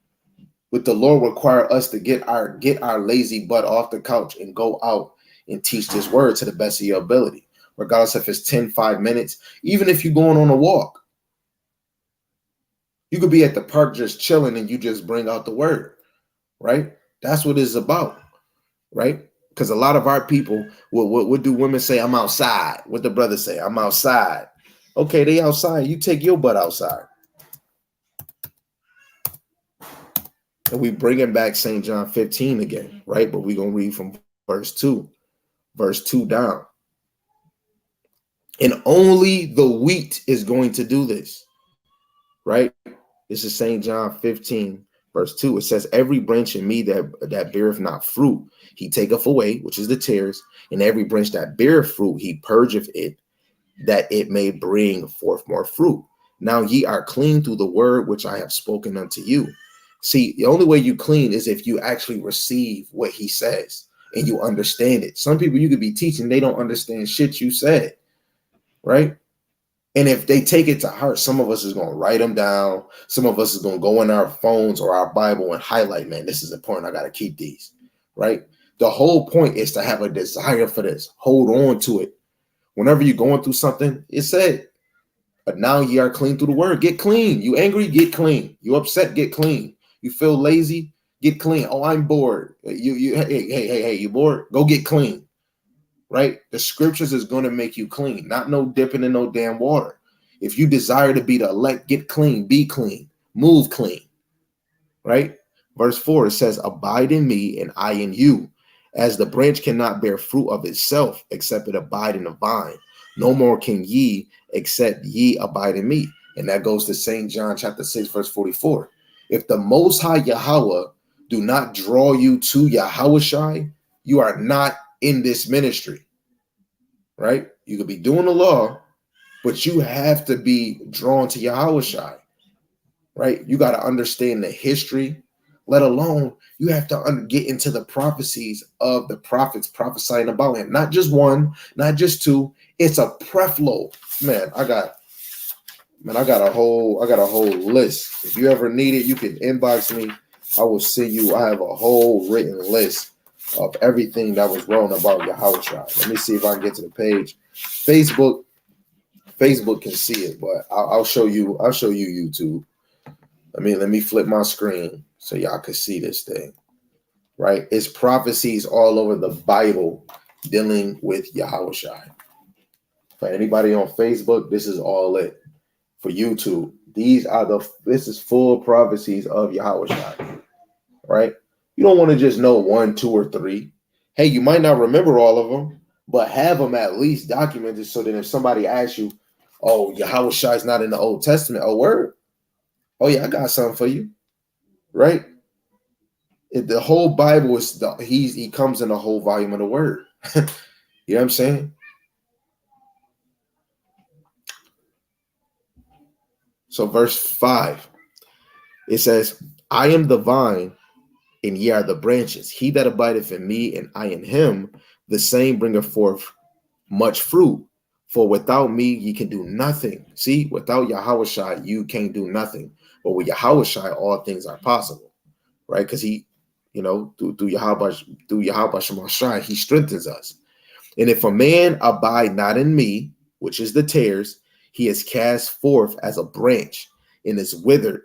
With the Lord require us to get our lazy butt off the couch and go out and teach this word to the best of your ability, regardless if it's 5 minutes, even if you're going on a walk. You could be at the park just chilling and you just bring out the word, right? That's what it's about, right? Because a lot of our people, what do women say? I'm outside. What the brothers say? I'm outside. Okay, they outside. You take your butt outside. And we bringing back St. John 15 again, right? But we're going to read from verse 2 down. And only the wheat is going to do this, right? This is St. John 15, verse 2. It says, every branch in me that beareth not fruit, he taketh away, which is the tares, and every branch that beareth fruit, he purgeth it, that it may bring forth more fruit. Now ye are clean through the word which I have spoken unto you. See, the only way you clean is if you actually receive what he says and you understand it. Some people you could be teaching, they don't understand shit you said, right? And if they take it to heart, some of us is going to write them down. Some of us is going to go in our phones or our Bible and highlight, man, this is important. I got to keep these, right? The whole point is to have a desire for this. Hold on to it. Whenever you're going through something, it said, but now ye are clean through the word. Get clean. You angry? Get clean. You upset? Get clean. You feel lazy? Get clean. Oh, I'm bored. Hey, you bored? Go get clean. Right? The scriptures is going to make you clean, not no dipping in no damn water. If you desire to be the elect, get clean, be clean, move clean. Right? Verse 4, it says, abide in me and I in you, as the branch cannot bear fruit of itself, except it abide in the vine. No more can ye, except ye abide in me. And that goes to St. John chapter 6, verse 44. If the Most High Yahweh do not draw you to Yahushai, you are not in this ministry, right? You could be doing the law, but you have to be drawn to Yahushai, right? You got to understand the history, let alone you have to get into the prophecies of the prophets prophesying about him. Not just one, not just two. It's a preflow. Man, I got a whole list. If you ever need it, you can inbox me. I will send you. I have a whole written list of everything that was wrong about Yahushua. Let me see if I can get to the page. Facebook can see it, but I'll show you. I'll show you YouTube. Let me flip my screen so y'all can see this thing. Right? It's prophecies all over the Bible dealing with Yahushua. For anybody on Facebook, this is all it. For YouTube, this is full prophecies of Yahushua. Right? You don't want to just know 1, 2, or 3. Hey, you might not remember all of them, but have them at least documented so that if somebody asks you, oh, Yahushua is not in the Old Testament, oh, word? Oh, yeah, I got something for you. Right? The whole Bible is, he comes in the whole volume of the word. You know what I'm saying? So verse 5, it says, I am the vine, and ye are the branches. He that abideth in me, and I in him, the same bringeth forth much fruit. For without me, ye can do nothing. See, without Yahushua, you can't do nothing. But with Yahushua, all things are possible, right? Because he, through Yahweh Shemashai, he strengthens us. And if a man abide not in me, which is the tares, he is cast forth as a branch and is withered,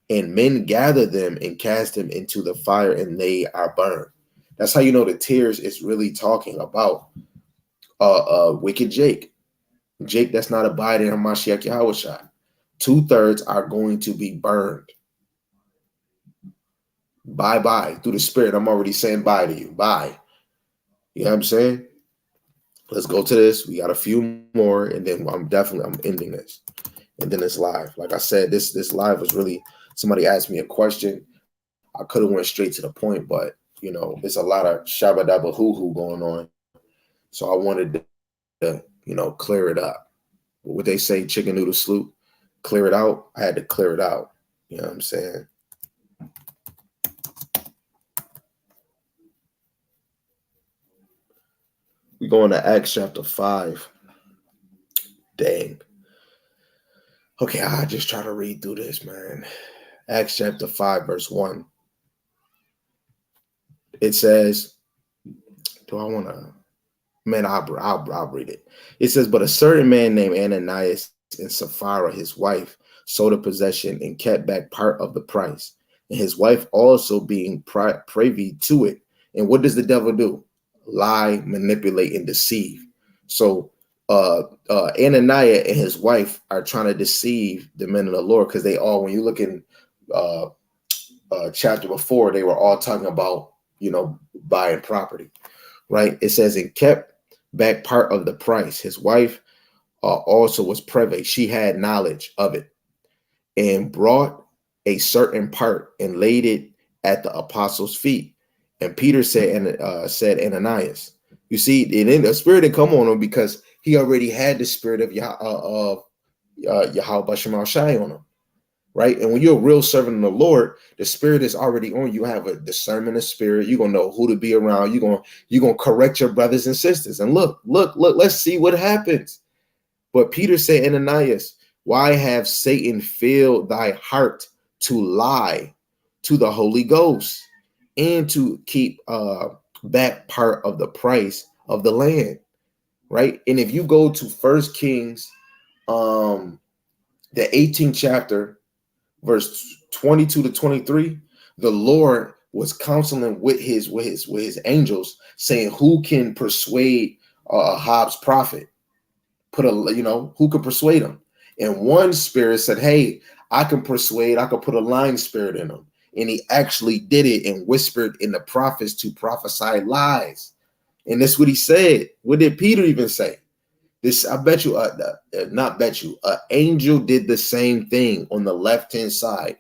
and men gather them and cast them into the fire, and they are burned. That's how you know the tares is really talking about wicked Jake. Jake that's not abiding in Mashiach Yahushua. 2/3 are going to be burned. Bye through the Spirit. I'm already saying bye to you. Bye. You know what I'm saying? Let's go to this. We got a few more, and then I'm ending this. And then it's live. Like I said, this live was really, somebody asked me a question. I could have went straight to the point, but it's a lot of shabba dabba hoo hoo going on. So I wanted to, clear it up. What they say, chicken noodle soup, clear it out. I had to clear it out. You know what I'm saying? We're going to Acts chapter 5. Dang. Okay, I just try to read through this, man. Acts chapter 5, verse 1. It says, do I want to? Man, I'll read it. It says, but a certain man named Ananias and Sapphira, his wife, sold a possession and kept back part of the price. And his wife also being privy to it. And what does the devil do? Lie, manipulate, and deceive. So Ananias and his wife are trying to deceive the men of the Lord, because they all, when you look in chapter before, they were all talking about, buying property, right? It says, and kept back part of the price. His wife also was privy. She had knowledge of it, and brought a certain part and laid it at the apostles' feet. And Peter said, Ananias. You see, the spirit didn't come on him because he already had the spirit of Yahweh Shem Shai on him, right? And when you're a real servant of the Lord, the spirit is already on you. You have a discernment of spirit. You're gonna know who to be around. You're gonna correct your brothers and sisters. And look, let's see what happens. But Peter said, Ananias, why have Satan filled thy heart to lie to the Holy Ghost and to keep back part of the price of the land, right? And if you go to 1 Kings, the 18th chapter, verse 22 to 23, the Lord was counseling with his angels, saying, who can persuade Hobbs' prophet? Who could persuade him? And one spirit said, hey, I can put a lying spirit in him. And he actually did it and whispered in the prophets to prophesy lies. And that's what he said. What did Peter even say? This, I bet you, not bet you, an angel did the same thing on the left-hand side.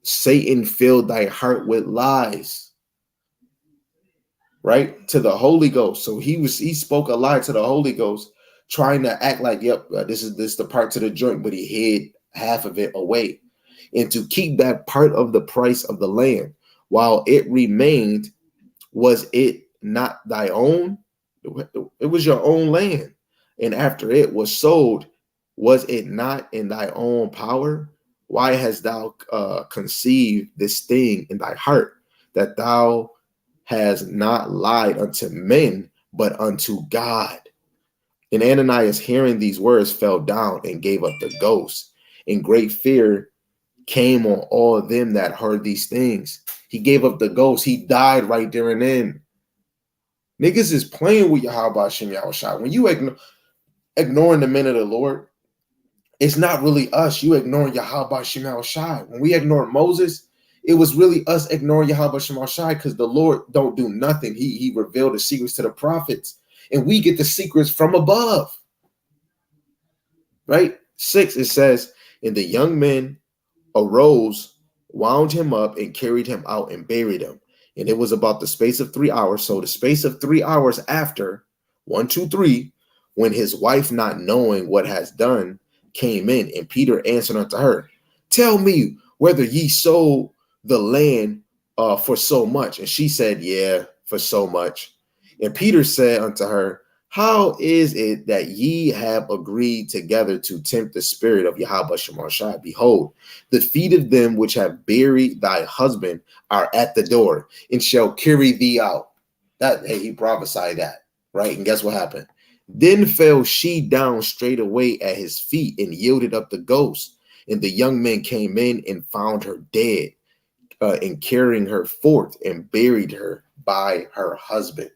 Satan filled thy heart with lies, right? To the Holy Ghost. So he spoke a lie to the Holy Ghost, trying to act like, yep, this is the part to the joint, but he hid half of it away. And to keep that part of the price of the land while it remained, was it not thy own? It was your own land. And after it was sold, was it not in thy own power? Why hast thou conceived this thing in thy heart, that thou hast not lied unto men, but unto God? And Ananias, hearing these words, fell down and gave up the ghost. And great fear came on all them that heard these things. He gave up the ghost. He died right there and then. Niggas is playing with Yahweh Shem Shai. When you ignoring the men of the Lord, it's not really us. You ignoring Yahweh Shem Shai. When we ignored Moses, it was really us ignoring Yahweh Shem Shai, because the Lord don't do nothing. He revealed the secrets to the prophets, and we get the secrets from above. Right? 6, it says, and the young men arose, wound him up, and carried him out and buried him. And it was about the space of 3 hours. So the space of 3 hours after, 1, 2, 3, when his wife, not knowing what has done, came in, and Peter answered unto her, tell me whether ye sold the land for so much. And she said, yeah, for so much. And Peter said unto her, how is it that ye have agreed together to tempt the spirit of Yahweh Shem Shai? Behold, the feet of them which have buried thy husband are at the door, and shall carry thee out. He prophesied that, right? And guess what happened? Then fell she down straightway at his feet and yielded up the ghost. And the young men came in and found her dead, and carrying her forth and buried her by her husband.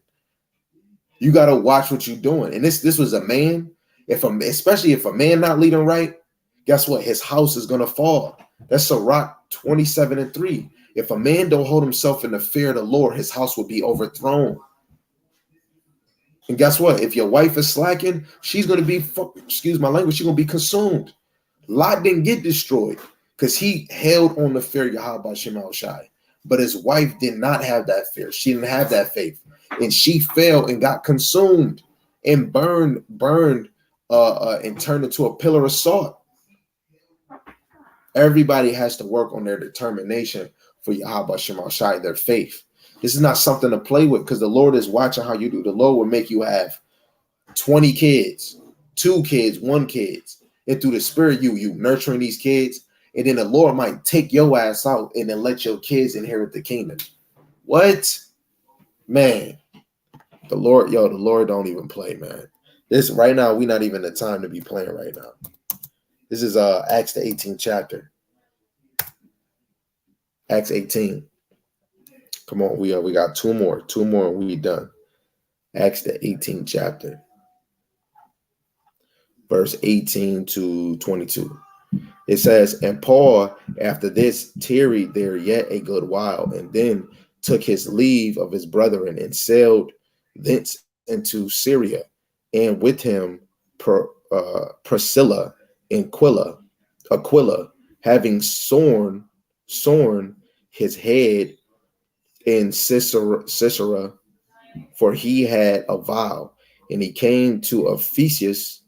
You got to watch what you're doing. And this was a man, especially if a man not leading right, guess what? His house is going to fall. That's Sirach 27:3. If a man don't hold himself in the fear of the Lord, his house will be overthrown. And guess what? If your wife is slacking, she's going to be, excuse my language, she's going to be consumed. Lot didn't get destroyed because he held on the fear of Yahweh Shem Shai. But his wife did not have that fear. She didn't have that faith. And she fell and got consumed and burned and turned into a pillar of salt. Everybody has to work on their determination for Yahweh Shem Shai, their faith. This is not something to play with, because the Lord is watching how you do. The Lord will make you have 20 kids, 2 kids, 1 kids. And through the Spirit, you nurturing these kids. And then the Lord might take your ass out and then let your kids inherit the kingdom. What? Man, the Lord don't even play, man. This right now, we're not even the time to be playing right now. This is Acts the 18th chapter. Acts 18. Come on, we got two more and we done. Acts the 18th chapter. Verse 18 to 22. It says, and Paul, after this, tarried there yet a good while, and then took his leave of his brethren and sailed thence into Syria, and with him Priscilla and Aquila, having sworn his head in Sisera, for he had a vow, and he came to Ephesus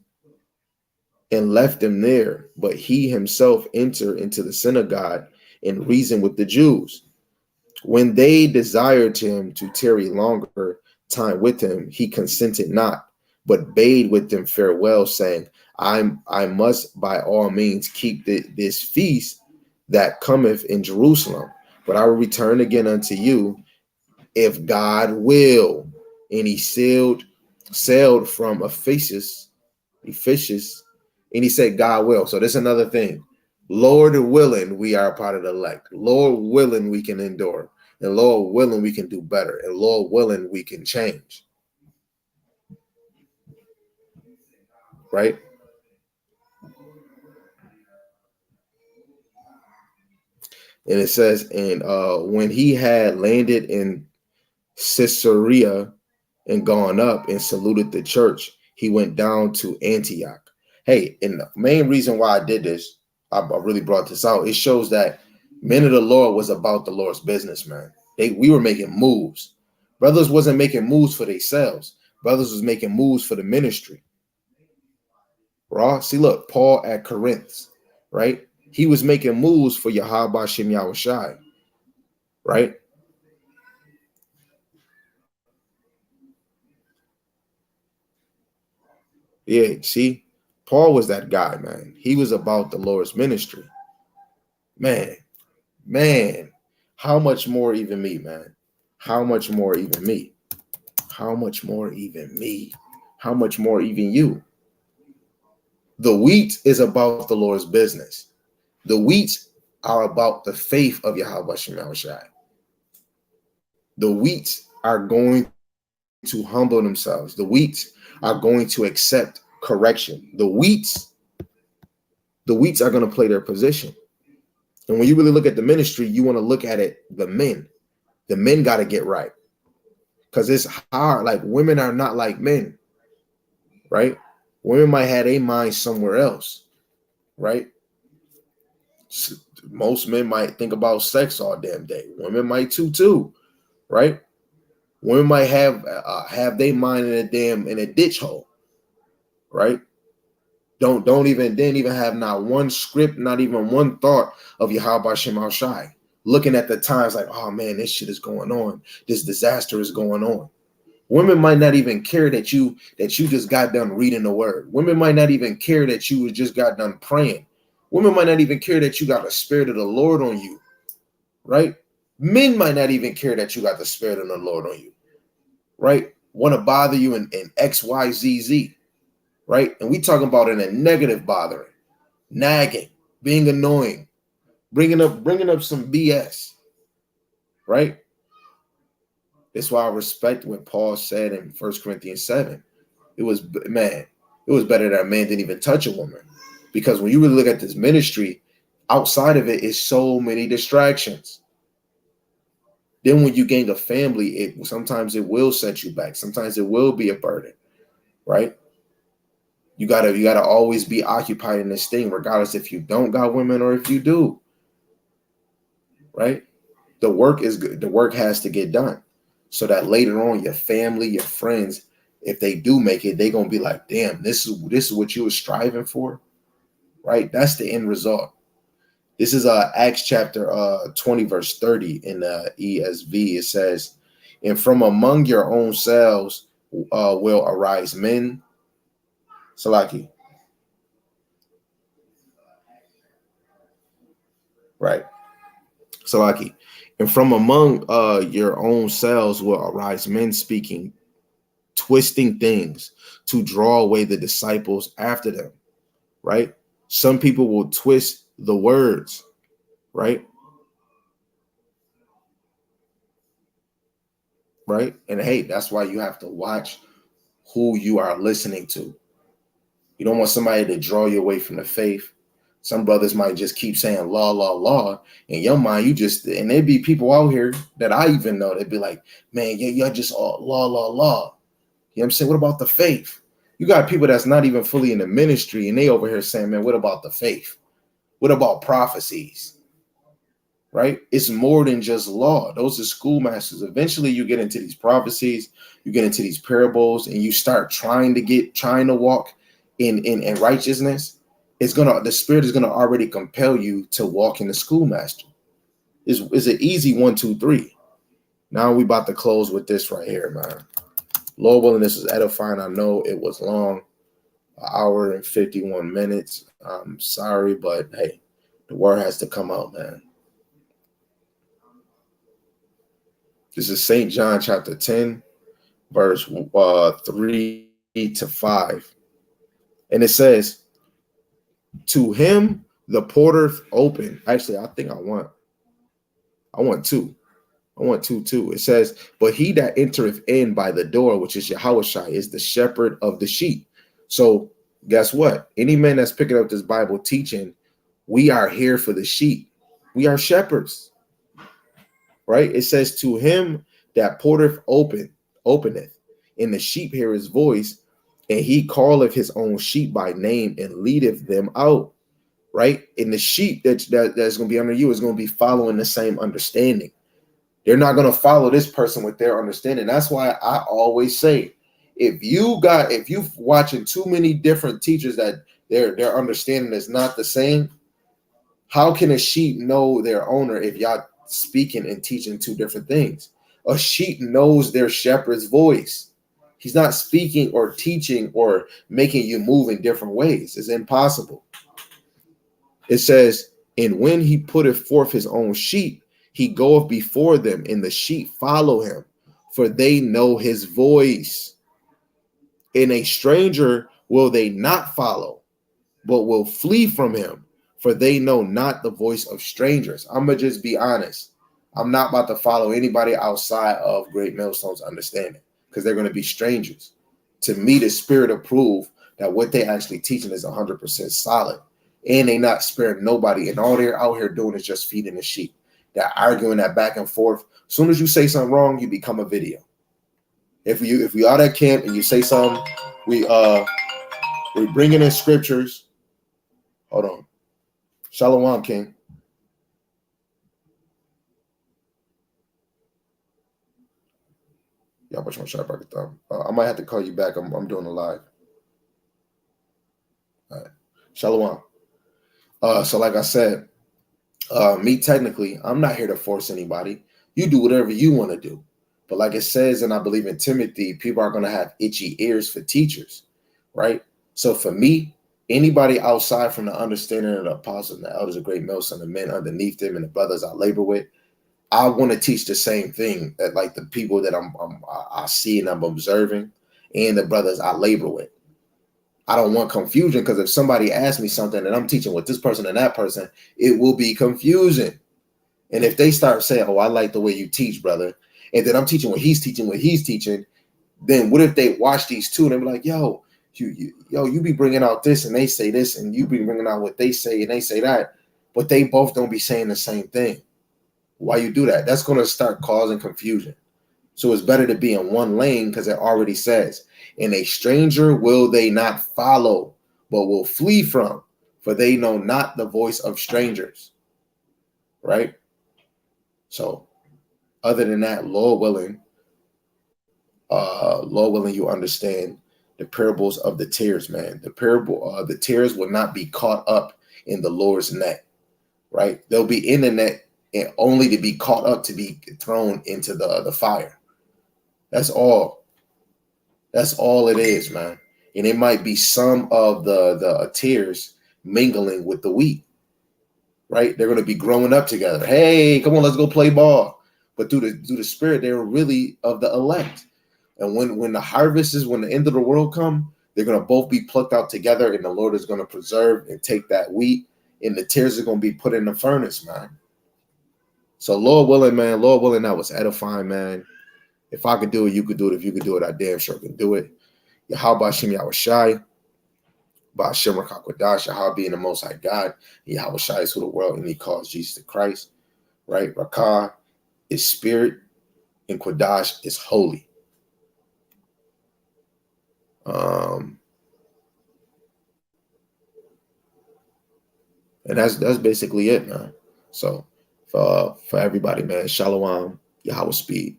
and left them there. But he himself entered into the synagogue and reasoned with the Jews. When they desired him to tarry longer time with him, he consented not, but bade with them farewell, saying, I must by all means keep this feast that cometh in Jerusalem, but I will return again unto you, if God will. And he sailed from Ephesus, and he said, God will. So that's another thing. Lord willing, we are a part of the elect. Lord willing, we can endure. And Lord willing, we can do better. And Lord willing, we can change. Right? And it says, and when he had landed in Caesarea and gone up and saluted the church, he went down to Antioch. Hey, and the main reason why I did this, I really brought this out, it shows that men of the Lord was about the Lord's business, man. We were making moves. Brothers wasn't making moves for themselves. Brothers was making moves for the ministry. Raw. See, look, Paul at Corinth, right? He was making moves for Yahweh Shem Yahushai, right? Yeah, see, Paul was that guy, man. He was about the Lord's ministry. Man, how much more even me, man? How much more even me? How much more even me? How much more even you? The wheat is about the Lord's business. The wheat are about the faith of Yahweh Shem Yahushai. The wheat are going to humble themselves. The wheat are going to accept correction. The wheats are going to play their position. And when you really look at the ministry, you want to look at it, the men. The men got to get right. Because it's hard. Like, women are not like men, right? Women might have a mind somewhere else, right? Most men might think about sex all damn day. Women might too, right? Women might have their mind in a ditch hole, right? Didn't even have not one script, not even one thought of Yahweh Shem Shai. Looking at the times like, oh man, this shit is going on. This disaster is going on. Women might not even care that you just got done reading the word. Women might not even care that you just got done praying. Women might not even care that you got the Spirit of the Lord on you, right? Men might not even care that you got the Spirit of the Lord on you, right? Want to bother you in X, Y, Z, Z, right? And we talking about in a negative bothering, nagging, being annoying, bringing up some BS, right? That's why I respect what Paul said in 1 Corinthians 7. It was better that a man didn't even touch a woman. Because when you really look at this ministry, outside of it is so many distractions. Then when you gain a family, sometimes it will set you back. Sometimes it will be a burden, right? You gotta always be occupied in this thing, regardless if you don't got women or if you do, right? The work is good. The work has to get done, so that later on, your family, your friends, if they do make it, they're gonna be like, "Damn, this is what you were striving for." Right? That's the end result. This is Acts chapter 20, verse 30 in the ESV. It says, And from among your own selves will arise men. Salaki. Right. Salaki. And from among your own selves will arise men speaking, twisting things to draw away the disciples after them. Right. Some people will twist the words. Right. Right. And hey, that's why you have to watch who you are listening to. You don't want somebody to draw you away from the faith. Some brothers might just keep saying law, law, law. In your mind, and there'd be people out here that I even know, they'd be like, man, you're just all law, law, law. You know what I'm saying? What about the faith? You got people that's not even fully in the ministry, and they over here saying, man, what about the faith? What about prophecies? Right? It's more than just law. Those are schoolmasters. Eventually you get into these prophecies, you get into these parables, and you start trying to walk in righteousness. The spirit is gonna already compel you to walk in the schoolmaster. It's an easy 1, 2, 3. Now we about to close with this right here, man. Lord willing, this is edifying. I know it was long, 1 hour and 51 minutes. I'm sorry, but hey, the word has to come out, man. This is St. John chapter 10, verse 3 to 5. And it says, to him the porter opened. Actually, I think I want two. I want two too. It says, but he that entereth in by the door, which is Yahushua, is the shepherd of the sheep. So guess what? Any man that's picking up this Bible teaching, we are here for the sheep. We are shepherds. Right? It says, to him that porter openeth, and the sheep hear his voice, and he calleth his own sheep by name and leadeth them out. Right? And the sheep that's going to be under you is going to be following the same understanding. They're not going to follow this person with their understanding. That's why I always say, if you watching too many different teachers that their understanding is not the same, how can a sheep know their owner if y'all speaking and teaching two different things? A sheep knows their shepherd's voice. He's not speaking or teaching or making you move in different ways. It's impossible. It says, and when he putteth forth his own sheep, he goeth before them, and the sheep follow him, for they know his voice. And a stranger will they not follow, but will flee from him, for they know not the voice of strangers. I'm going to just be honest. I'm not about to follow anybody outside of Great Millstone's understanding, because they're going to be strangers. To me, the spirit will prove that what they actually teaching is 100% solid, and they not sparing nobody, and all they're out here doing is just feeding the sheep. They're arguing that back and forth. As soon as you say something wrong, you become a video. If we are at camp and you say something, we're bringing in scriptures. Hold on. Shalom, King. Y'all watch my shot back at them. I might have to call you back. I'm doing a live. All right. Shalom. So like I said, me technically, I'm not here to force anybody. You do whatever you want to do. But like it says, and I believe in Timothy, people are going to have itchy ears for teachers, right? So for me, anybody outside from the understanding of the apostles and the elders of Great Millstone, the men underneath them and the brothers I labor with, I want to teach the same thing that like the people that I see and I'm observing and the brothers I labor with. I don't want confusion, because if somebody asks me something and I'm teaching with this person and that person, it will be confusing. And if they start saying, oh, I like the way you teach, brother, and then I'm teaching what he's teaching, then what if they watch these two and they're like, yo, you be bringing out this and they say this, and you be bringing out what they say and they say that, but they both don't be saying the same thing. Why you do that? That's going to start causing confusion. So it's better to be in one lane, because it already says, and a stranger will they not follow, but will flee from, for they know not the voice of strangers. Right? So other than that, Lord willing, you understand the parables of the tares, man. The tares will not be caught up in the Lord's net, right? They'll be in the net and only to be caught up to be thrown into the fire. That's all. That's all it is, man. And it might be some of the tears mingling with the wheat, right? They're going to be growing up together. Hey, come on, let's go play ball. But through the Spirit, they're really of the elect. And when the harvest is, when the end of the world come, they're going to both be plucked out together, and the Lord is going to preserve and take that wheat, and the tears are going to be put in the furnace, man. So Lord willing, man, Lord willing, that was edifying, man. If I could do it, you could do it. If you could do it, I damn sure can do it. Yahweh Shem Yahushai, Ba'ashem Rakakwadash, Yahweh being the Most High God, Yahweh Shai is who the world, and he calls Jesus the Christ, right? Rakah is spirit, and Quadash is holy. And that's basically it, man. So for everybody, man, Shalom, Yahweh speed.